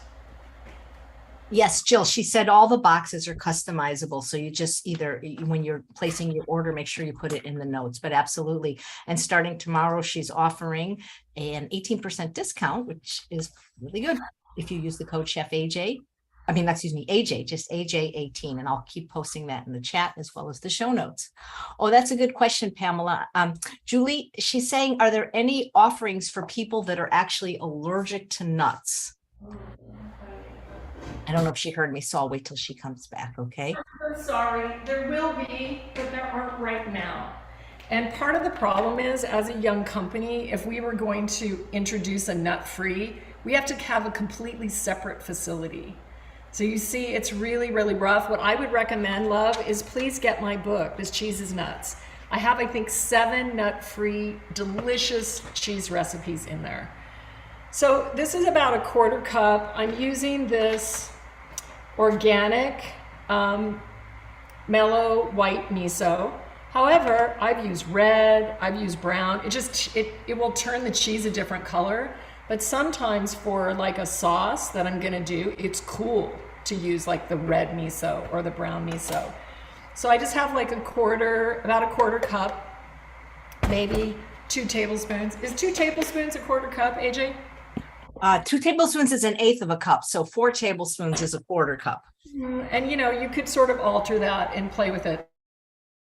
Yes, Jill, she said all the boxes are customizable. So you just either, when you're placing your order, make sure you put it in the notes, but absolutely. And starting tomorrow, she's offering an 18% discount, which is really good if you use the code Chef AJ. AJ, just AJ18. And I'll keep posting that in the chat as well as the show notes. Oh, that's a good question, Pamela. Julie, she's saying, are there any offerings for people that are actually allergic to nuts? I don't know if she heard me, so I'll wait till she comes back, okay? I'm so sorry. There will be, but there aren't right now. And part of the problem is, as a young company, if we were going to introduce a nut-free, we have to have a completely separate facility. So you see, it's really, really rough. What I would recommend, love, is please get my book, This Cheese is Nuts. I have, I think, 7 nut-free, delicious cheese recipes in there. So this is about a 1/4 cup. I'm using this organic mellow white miso. However, I've used red, I've used brown. It will turn the cheese a different color. But sometimes for like a sauce that I'm gonna do, it's cool to use like the red miso or the brown miso. So I just have like about a 1/4 cup, maybe 2 tablespoons. Is 2 tablespoons a 1/4 cup, AJ? 2 tablespoons is 1/8 of a cup. So 4 tablespoons is a 1/4 cup. And you could sort of alter that and play with it.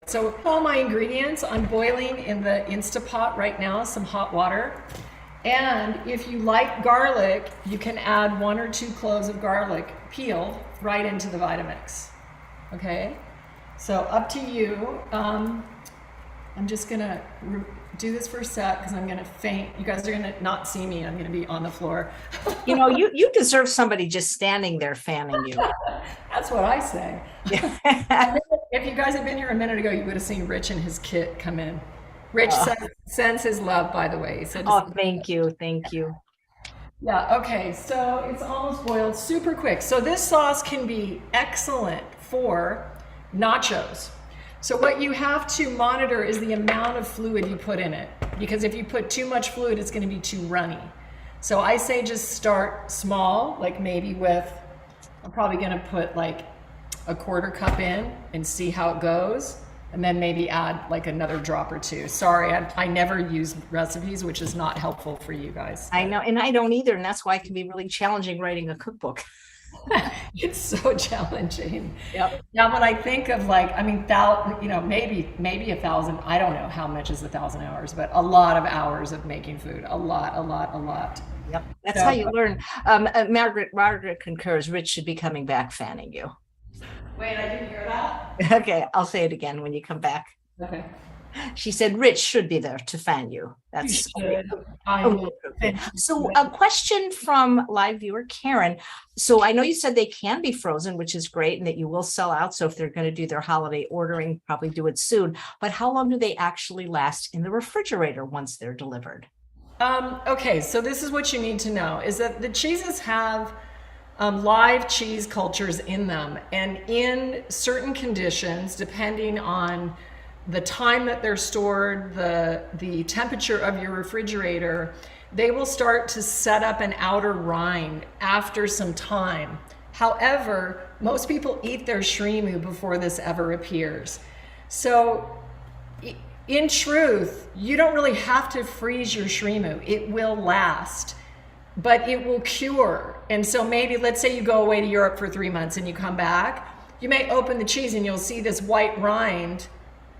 So all my ingredients, I'm boiling in the Instapot right now, some hot water. And if you like garlic, you can add 1 or 2 cloves of garlic peeled right into the Vitamix. Okay, so up to you. I'm just gonna do this for a sec because I'm gonna faint. You guys are gonna not see me. I'm gonna be on the floor. You deserve somebody just standing there fanning you. That's what I say. If you guys had been here a minute ago, you would have seen Rich and his kit come in. Rich sends his love, by the way. He said, oh, thank you. Thank you. Yeah, okay, so it's almost boiled super quick. So this sauce can be excellent for nachos. So what you have to monitor is the amount of fluid you put in it, because if you put too much fluid, it's going to be too runny. So I say just start small, like maybe with, I'm probably going to put like a quarter cup in and see how it goes. And then maybe add like another drop or two. Sorry, I never use recipes, which is not helpful for you guys. I know, and I don't either, and that's why it can be really challenging writing a cookbook. It's so challenging. Yep. Now, when I think of like, I mean, maybe 1,000. I don't know how much is 1,000 hours, but a lot of hours of making food. A lot. Yep. That's So, how you learn. Margaret concurs. Rich should be coming back fanning you. wait, I didn't hear that. Okay, I'll say it again when you come back. Okay. She said Rich should be there to fan you. You That's should. I oh, will. okay. So a question from live viewer Karen. So I know you said they can be frozen, which is great, and that you will sell out. So if they're going to do their holiday ordering, probably do it soon. But how long do they actually last in the refrigerator once they're delivered? Okay, so this is what you need to know is that the cheeses have live cheese cultures in them, and in certain conditions, depending on the time that they're stored, the temperature of your refrigerator, they will start to set up an outer rind after some time. However, most people eat their SriMati before this ever appears. So in truth, you don't really have to freeze your SriMati. It will last, but it will cure. And so maybe, let's say you go away to Europe for 3 months and you come back, you may open the cheese and you'll see this white rind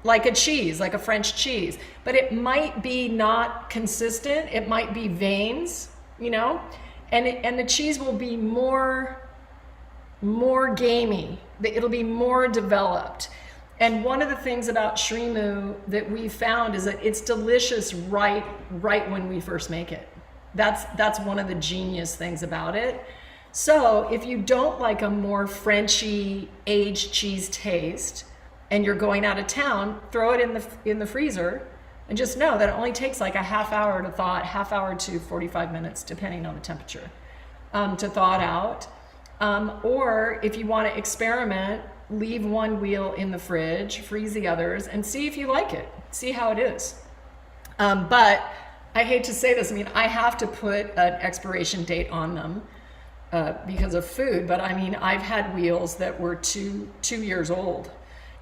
like a cheese, like a French cheese, but it might be not consistent. It might be veins, and the cheese will be more gamey. It'll be more developed. And one of the things about SriMati that we found is that it's delicious right when we first make it. That's one of the genius things about it. So if you don't like a more Frenchy aged cheese taste and you're going out of town, throw it in the freezer and just know that it only takes like a half hour to thaw it, half hour to 45 minutes, depending on the temperature, to thaw it out. Or if you want to experiment, leave one wheel in the fridge, freeze the others, and see if you like it. See how it is. But I hate to say this, I have to put an expiration date on them because of food, but I've had wheels that were 2 years old.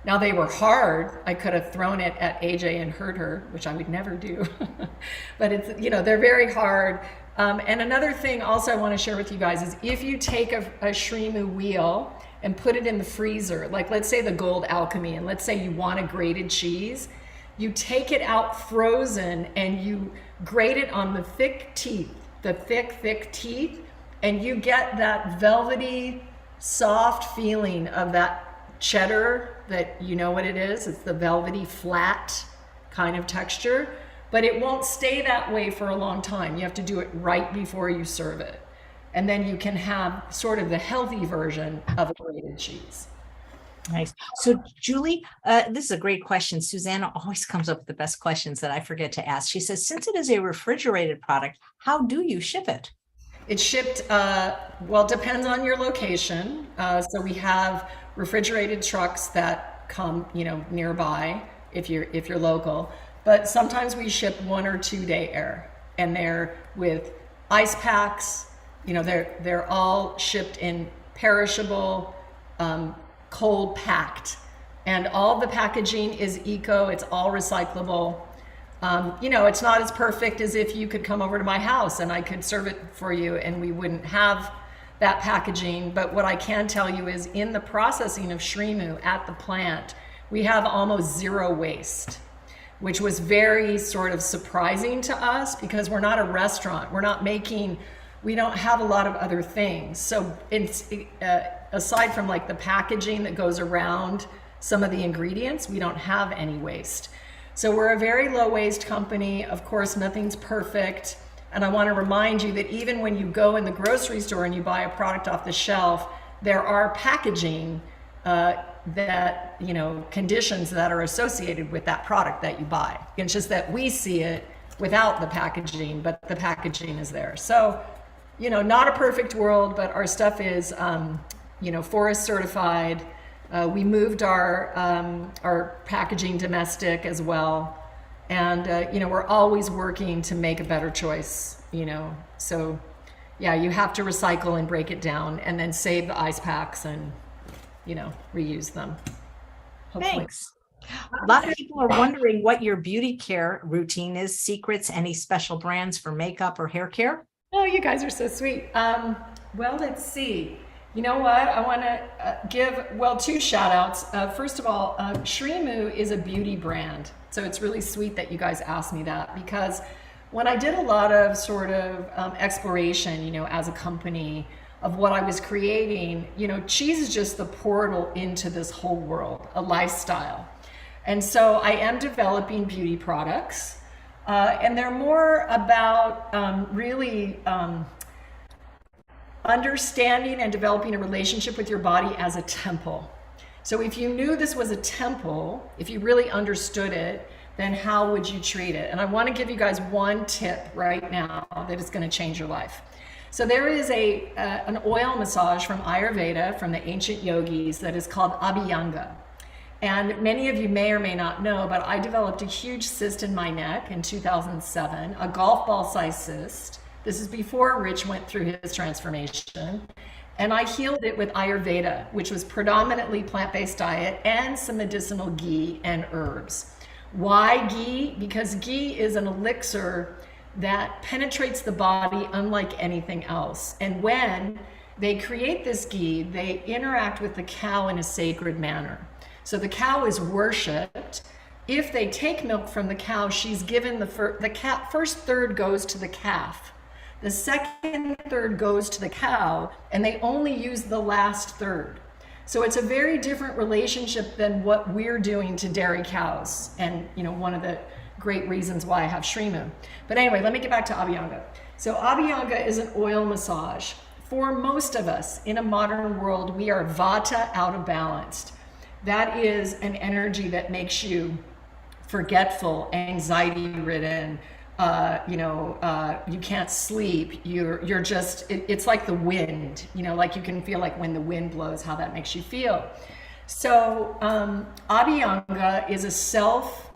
Now they were hard. I could have thrown it at AJ and hurt her, which I would never do. But it's, they're very hard. And another thing also I want to share with you guys is if you take a SriMati wheel and put it in the freezer, like let's say the Gold Alchemy, and let's say you want a grated cheese, you take it out frozen and you grate it on the thick teeth, thick teeth, and you get that velvety, soft feeling of that cheddar that you know what it is. It's the velvety, flat kind of texture, but it won't stay that way for a long time. You have to do it right before you serve it. And then you can have sort of the healthy version of a grated cheese. Nice. So Julie, this is a great question. Susanna always comes up with the best questions that I forget to ask. She says, since it is a refrigerated product, how do you ship it? It's shipped, well, it depends on your location. So we have refrigerated trucks that come, nearby if you're local. But sometimes we ship 1 or 2 day air, and they're with ice packs. They're all shipped in perishable, cold packed, and all the packaging is eco. It's all recyclable. It's not as perfect as if you could come over to my house and I could serve it for you and we wouldn't have that packaging. But what I can tell you is in the processing of SriMati at the plant, we have almost zero waste, which was very sort of surprising to us because we're not a restaurant. We don't have a lot of other things. So it's, aside from like the packaging that goes around some of the ingredients, we don't have any waste. So we're a very low waste company. Of course, nothing's perfect. And I want to remind you that even when you go in the grocery store and you buy a product off the shelf, there are packaging conditions that are associated with that product that you buy. It's just that we see it without the packaging, but the packaging is there. So not a perfect world, but our stuff is, forest certified. We moved our packaging domestic as well. And, we're always working to make a better choice, So, yeah, you have to recycle and break it down and then save the ice packs and, reuse them. Hopefully. Thanks. A lot of people are wondering what your beauty care routine is, secrets, any special brands for makeup or hair care? Oh, you guys are so sweet. Well, let's see. You know what? I want to give, two shout outs. First of all, SriMati is a beauty brand. So it's really sweet that you guys asked me that, because when I did a lot of sort of exploration, as a company of what I was creating, cheese is just the portal into this whole world, a lifestyle. And so I am developing beauty products, and they're more about really understanding and developing a relationship with your body as a temple. So if you knew this was a temple, if you really understood it, then how would you treat it? And I want to give you guys one tip right now that is going to change your life. So there is an oil massage from Ayurveda, from the ancient yogis, that is called Abhyanga. And many of you may or may not know, but I developed a huge cyst in my neck in 2007, a golf ball size cyst. This is before Rich went through his transformation. And I healed it with Ayurveda, which was predominantly plant-based diet and some medicinal ghee and herbs. Why ghee? Because ghee is an elixir that penetrates the body unlike anything else. And when they create this ghee, they interact with the cow in a sacred manner. So the cow is worshipped. If they take milk from the cow, she's given the first third goes to the calf. The second third goes to the cow, and they only use the last third. So it's a very different relationship than what we're doing to dairy cows. And one of the great reasons why I have SriMati. But anyway, let me get back to Abhyanga. So Abhyanga is an oil massage. For most of us in a modern world, we are vata out of balance. That is an energy that makes you forgetful, anxiety-ridden. You can't sleep. You're just. It's like the wind. Like you can feel like when the wind blows, how that makes you feel. So Abhyanga is a self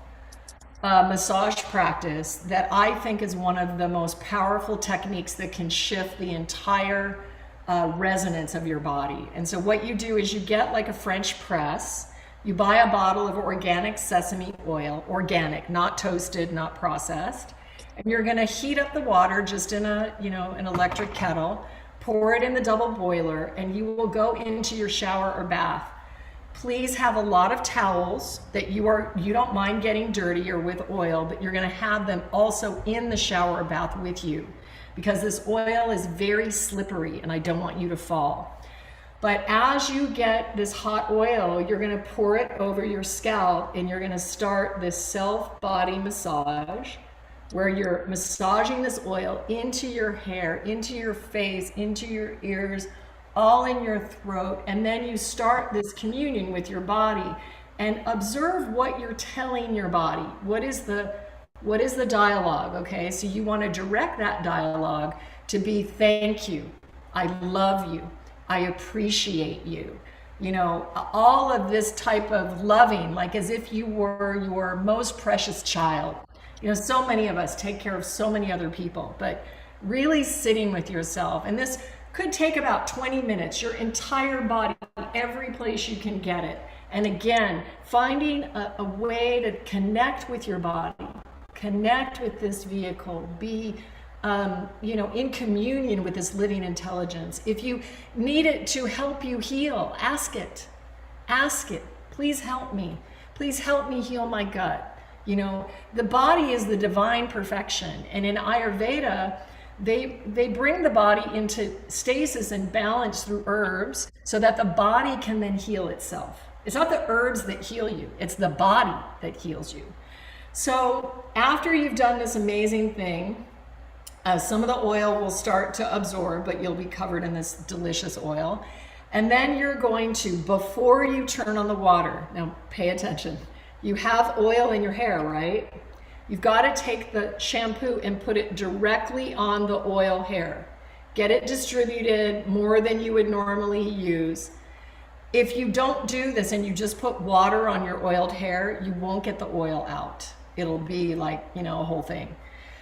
massage practice that I think is one of the most powerful techniques that can shift the entire resonance of your body. And so what you do is you get like a French press, you buy a bottle of organic sesame oil, organic, not toasted, not processed, and you're going to heat up the water just in an electric kettle, pour it in the double boiler, and you will go into your shower or bath. Please have a lot of towels that you don't mind getting dirty or with oil, but you're going to have them also in the shower or bath with you, because this oil is very slippery and I don't want you to fall. But as you get this hot oil, you're going to pour it over your scalp and you're going to start this self-body massage where you're massaging this oil into your hair, into your face, into your ears, all in your throat. And then you start this communion with your body and observe what you're telling your body. What is the dialogue? Okay, so you want to direct that dialogue to be thank you, I love you, I appreciate you. All of this type of loving, like as if you were your most precious child. So many of us take care of so many other people, but really sitting with yourself. And this could take about 20 minutes, your entire body, every place you can get it. And again, finding a way to connect with your body, connect with this vehicle, be in communion with this living intelligence. If you need it to help you heal, ask it. Ask it. Please help me. Please help me heal my gut. The body is the divine perfection. And in Ayurveda, they bring the body into stasis and balance through herbs so that the body can then heal itself. It's not the herbs that heal you. It's the body that heals you. So after you've done this amazing thing, some of the oil will start to absorb, but you'll be covered in this delicious oil. And then you're going to, before you turn on the water, now pay attention, you have oil in your hair, right? You've got to take the shampoo and put it directly on the oil hair. Get it distributed more than you would normally use. If you don't do this and you just put water on your oiled hair, you won't get the oil out. It'll be like, a whole thing.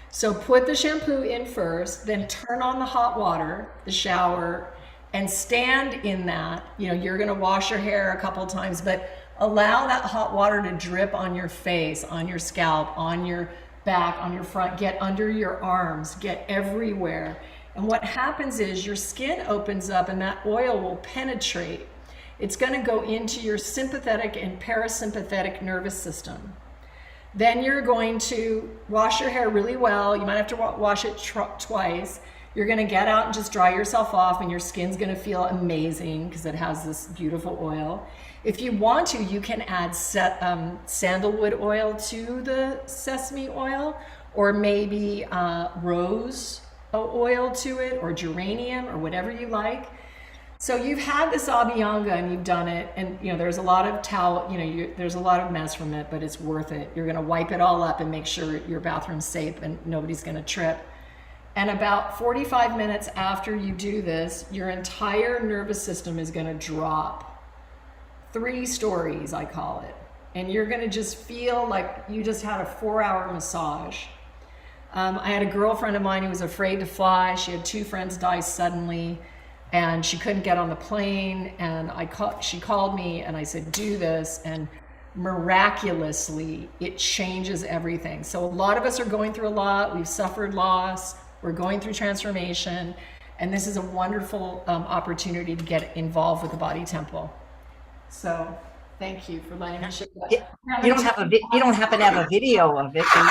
So put the shampoo in first, then turn on the hot water, the shower, and stand in that. You're gonna wash your hair a couple times, but allow that hot water to drip on your face, on your scalp, on your back, on your front, get under your arms, get everywhere. And what happens is your skin opens up and that oil will penetrate. It's going to go into your sympathetic and parasympathetic nervous system. Then you're going to wash your hair really well. You might have to wash it twice. You're going to get out and just dry yourself off, and your skin's going to feel amazing because it has this beautiful oil. If you want to, you can add sandalwood oil to the sesame oil, or maybe rose oil to it, or geranium, or whatever you like. So you've had this abhyanga and you've done it, and there's a lot of towel, there's a lot of mess from it, but it's worth it. You're gonna wipe it all up and make sure your bathroom's safe and nobody's gonna trip. And about 45 minutes after you do this, your entire nervous system is gonna drop 3 stories, I call it. And you're gonna just feel like you just had a 4-hour massage. I had a girlfriend of mine who was afraid to fly. She had 2 friends die suddenly, and she couldn't get on the plane. And she called me, and I said, do this. And miraculously, it changes everything. So a lot of us are going through a lot. We've suffered loss. We're going through transformation. And this is a wonderful opportunity to get involved with the body temple. So thank you for letting me share that. You don't happen to have a video of it, do you?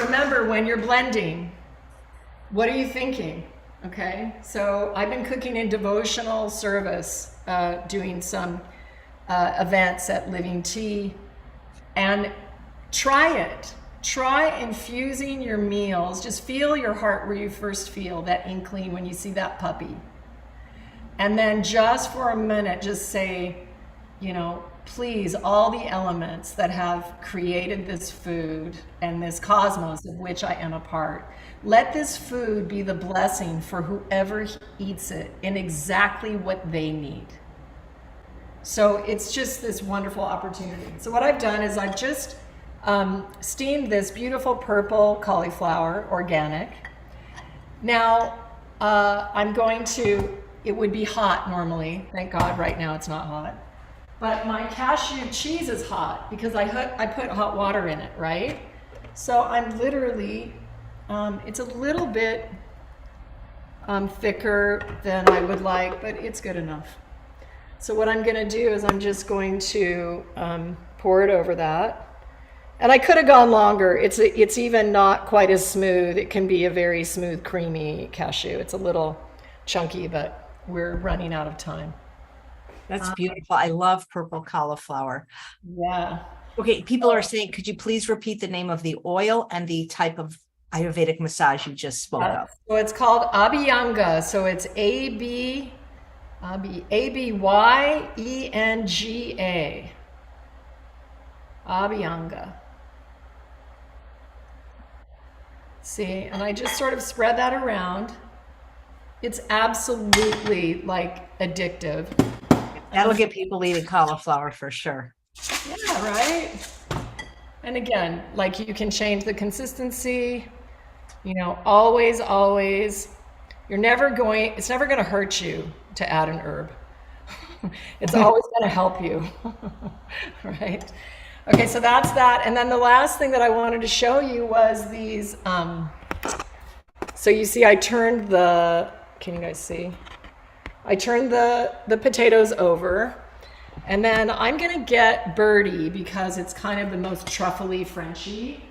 Remember, when you're blending, what are you thinking? Okay, so I've been cooking in devotional service, doing some events at Living Tea, and try it. Try infusing your meals. Just feel your heart where you first feel that inkling when you see that puppy. And then just for a minute, just say, please, all the elements that have created this food and this cosmos of which I am a part, let this food be the blessing for whoever eats it in exactly what they need. So it's just this wonderful opportunity. So what I've done is I've just steamed this beautiful purple cauliflower, organic. Now, it would be hot normally. Thank God right now it's not hot. But my cashew cheese is hot because I put hot water in it, right? So I'm literally, it's a little bit thicker than I would like, but it's good enough. So what I'm gonna do is I'm just going to pour it over that. And I could have gone longer. It's even not quite as smooth. It can be a very smooth, creamy cashew. It's a little chunky, but we're running out of time. That's beautiful. I love purple cauliflower. Yeah. Okay, people are saying, could you please repeat the name of the oil and the type of Ayurvedic massage you just spoke of? So it's called abhyanga. So it's A-B-Y-E-N-G-A. Abhyanga. See, and I just sort of spread that around. It's absolutely like addictive. That'll get people eating cauliflower for sure. Yeah, right? And again, like you can change the consistency, always, it's never going to hurt you to add an herb. It's always going to help you, right? Okay, so that's that. And then the last thing that I wanted to show you was these, so you see I turned can you guys see? I turned the potatoes over, and then I'm gonna get Birdie because it's kind of the most truffly Frenchy.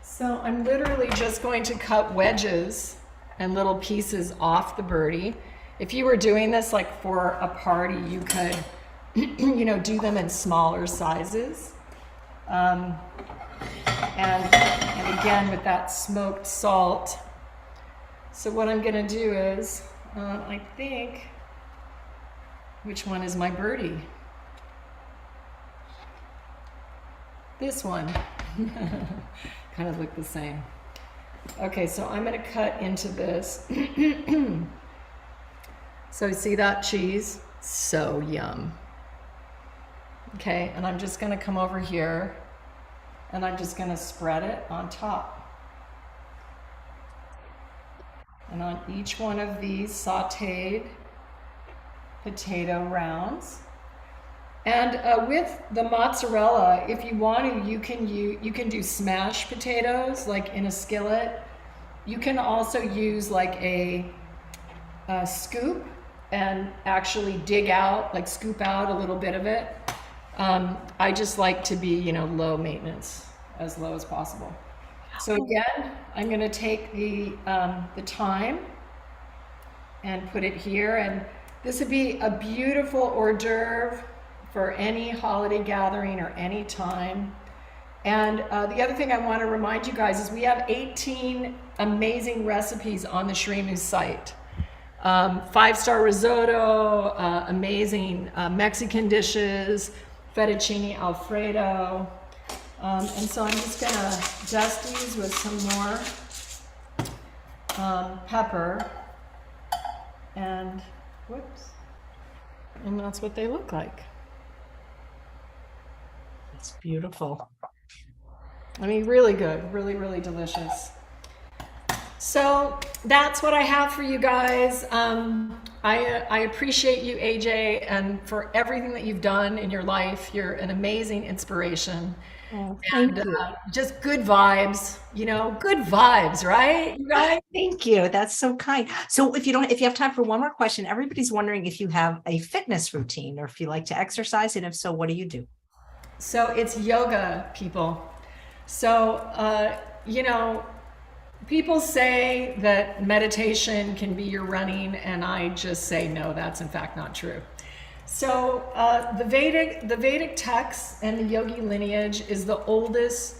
So I'm literally just going to cut wedges and little pieces off the birdie. If you were doing this like for a party, you could, you know, do them in smaller sizes. And again, with that smoked salt. So what I'm gonna do is, I think, which one is my birdie? This one. Kind of look the same. Okay, so I'm gonna cut into this. So see that cheese? So yum. Okay, and I'm just gonna come over here and I'm just gonna spread it on top. And on each one of these sauteed potato rounds. And with the mozzarella, if you want to, you can do smashed potatoes like in a skillet. You can also use like a scoop and actually dig out, like scoop out a little bit of it. I just like to be, you know, low maintenance, as low as possible. So again, I'm going to take the thyme and put it here, and this would be a beautiful hors d'oeuvre for any holiday gathering or any time. And the other thing I want to remind you guys is we have 18 amazing recipes on the SriMati site. 5-star risotto, amazing Mexican dishes, fettuccine Alfredo. And so I'm just gonna dust these with some more pepper, and whoops, and that's what they look like. It's beautiful. I mean, really good, really, really delicious. So that's what I have for you guys. I appreciate you, AJ, and for everything that you've done in your life. You're an amazing inspiration. Oh, thank you. Just good vibes, you know, good vibes, right? You guys? Thank you. That's so kind. So if you have time for one more question, everybody's wondering if you have a fitness routine or if you like to exercise, and if so, what do you do? So it's yoga, people. So, you know, people say that meditation can be your running, and I just say no, that's in fact not true. So the Vedic texts and the yogi lineage is the oldest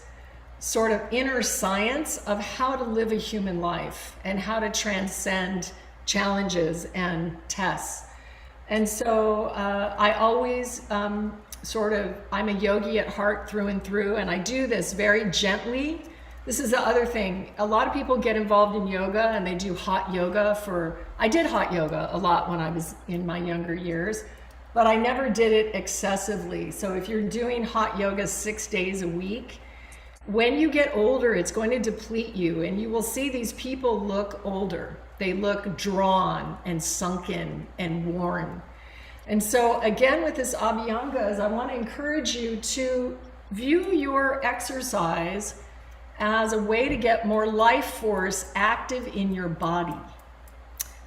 sort of inner science of how to live a human life and how to transcend challenges and tests. And so I always I'm a yogi at heart through and through, and I do this very gently. This is the other thing. A lot of people get involved in yoga and they do hot yoga I did hot yoga a lot when I was in my younger years, but I never did it excessively. So if you're doing hot yoga 6 days a week, when you get older, it's going to deplete you, and you will see these people look older. They look drawn and sunken and worn. And so again, with this Abhyangas, I want to encourage you to view your exercise as a way to get more life force active in your body,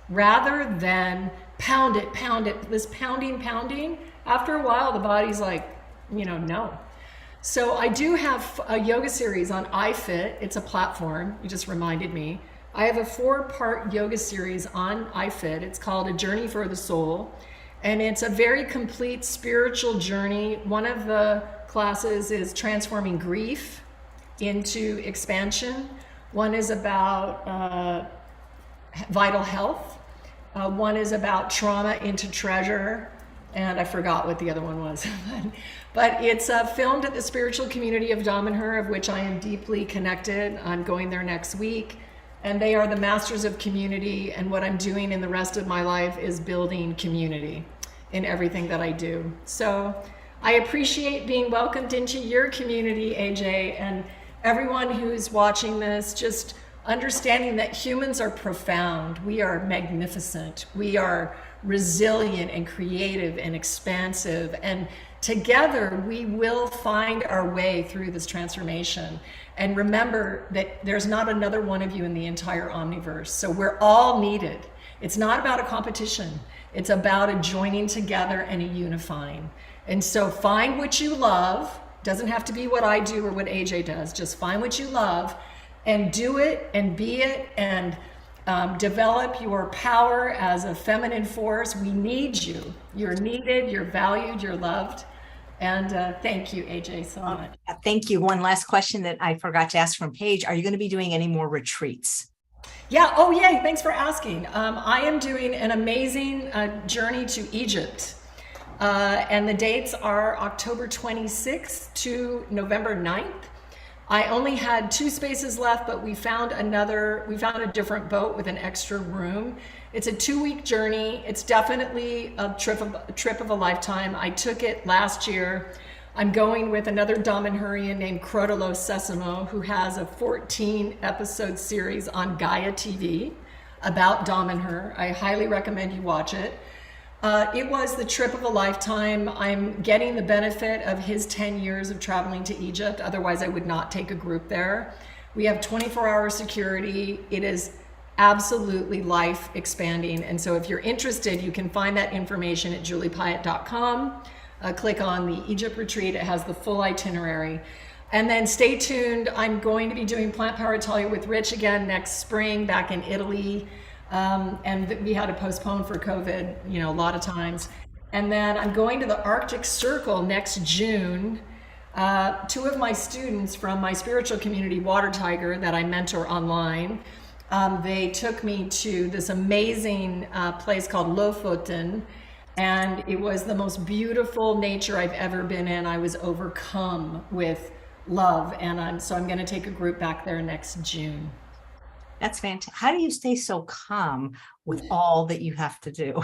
rather than pound it, this pounding. After a while, the body's like, you know, no. So I do have a yoga series on iFit. It's a platform, you just reminded me. I have a 4-part yoga series on iFit. It's called A Journey for the Soul. And it's a very complete spiritual journey. One of the classes is transforming grief into expansion. One is about vital health. One is about trauma into treasure. And I forgot what the other one was. But it's filmed at the spiritual community of Damanhur, of which I am deeply connected. I'm going there next week. And they are the masters of community. And what I'm doing in the rest of my life is building community in everything that I do. So I appreciate being welcomed into your community, AJ, and everyone who's watching this, just understanding that humans are profound. We are magnificent. We are resilient and creative and expansive. And together we will find our way through this transformation. And remember that there's not another one of you in the entire omniverse. So we're all needed. It's not about a competition. It's about a joining together and a unifying. And so find what you love. Doesn't have to be what I do or what AJ does. Just find what you love and do it and be it, and Develop your power as a feminine force. We need you. You're needed, you're valued, you're loved. And thank you, AJ, so much. Thank you. One last question that I forgot to ask from Paige. Are you going to be doing any more retreats? Yeah, oh yay, thanks for asking. I am doing an amazing journey to Egypt. And the dates are October 26th to November 9th. I only had 2 spaces left, but we found a different boat with an extra room. It's a 2-week journey. It's definitely a trip of a lifetime. I took it last year. I'm going with another Damanhurian named Crotallos Sesamo, who has a 14-episode series on Gaia TV about Damanhur. I highly recommend you watch it. It was the trip of a lifetime. I'm getting the benefit of his 10 years of traveling to Egypt. Otherwise, I would not take a group there. We have 24-hour security. It is absolutely life expanding. And so if you're interested, you can find that information at juliepiatt.com. Click on the Egypt retreat. It has the full itinerary. And then stay tuned. I'm going to be doing Plant Power Italia with Rich again next spring back in Italy. And we had to postpone for COVID, a lot of times. And then I'm going to the Arctic Circle next June. 2 of my students from my spiritual community, Water Tiger, that I mentor online, they took me to this amazing place called Lofoten. And it was the most beautiful nature I've ever been in. I was overcome with love. And so I'm going to take a group back there next June. That's fantastic. How do you stay so calm with all that you have to do?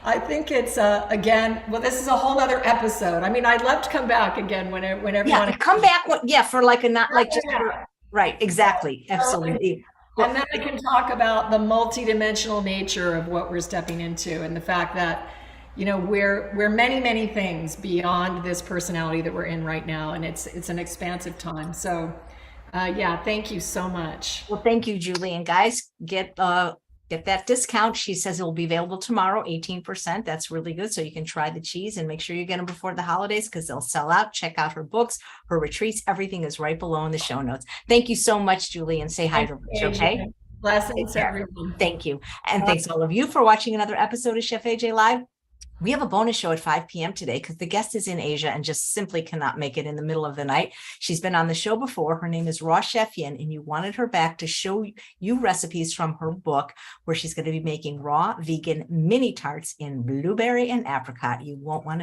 I think it's again. Well, this is a whole other episode. I mean, I'd love to come back again whenever. Yeah, come back. For like a not like just right. Exactly. Absolutely. And then I can talk about the multidimensional nature of what we're stepping into, and the fact that we're many things beyond this personality that we're in right now, and it's an expansive time. So. Yeah, thank you so much. Well, thank you, Julie. And guys, get that discount. She says it will be available tomorrow, 18%. That's really good. So you can try the cheese and make sure you get them before the holidays because they'll sell out. Check out her books, her retreats. Everything is right below in the show notes. Thank you so much, Julie, and say hi to Rich, okay? Blessings, everyone. Thank you. And thanks all of you for watching another episode of Chef AJ Live. We have a bonus show at 5 p.m. today because the guest is in Asia and just simply cannot make it in the middle of the night. She's been on the show before. Her name is Raw Chef Yin, and you wanted her back to show you recipes from her book where she's going to be making raw vegan mini tarts in blueberry and apricot. You won't want to miss.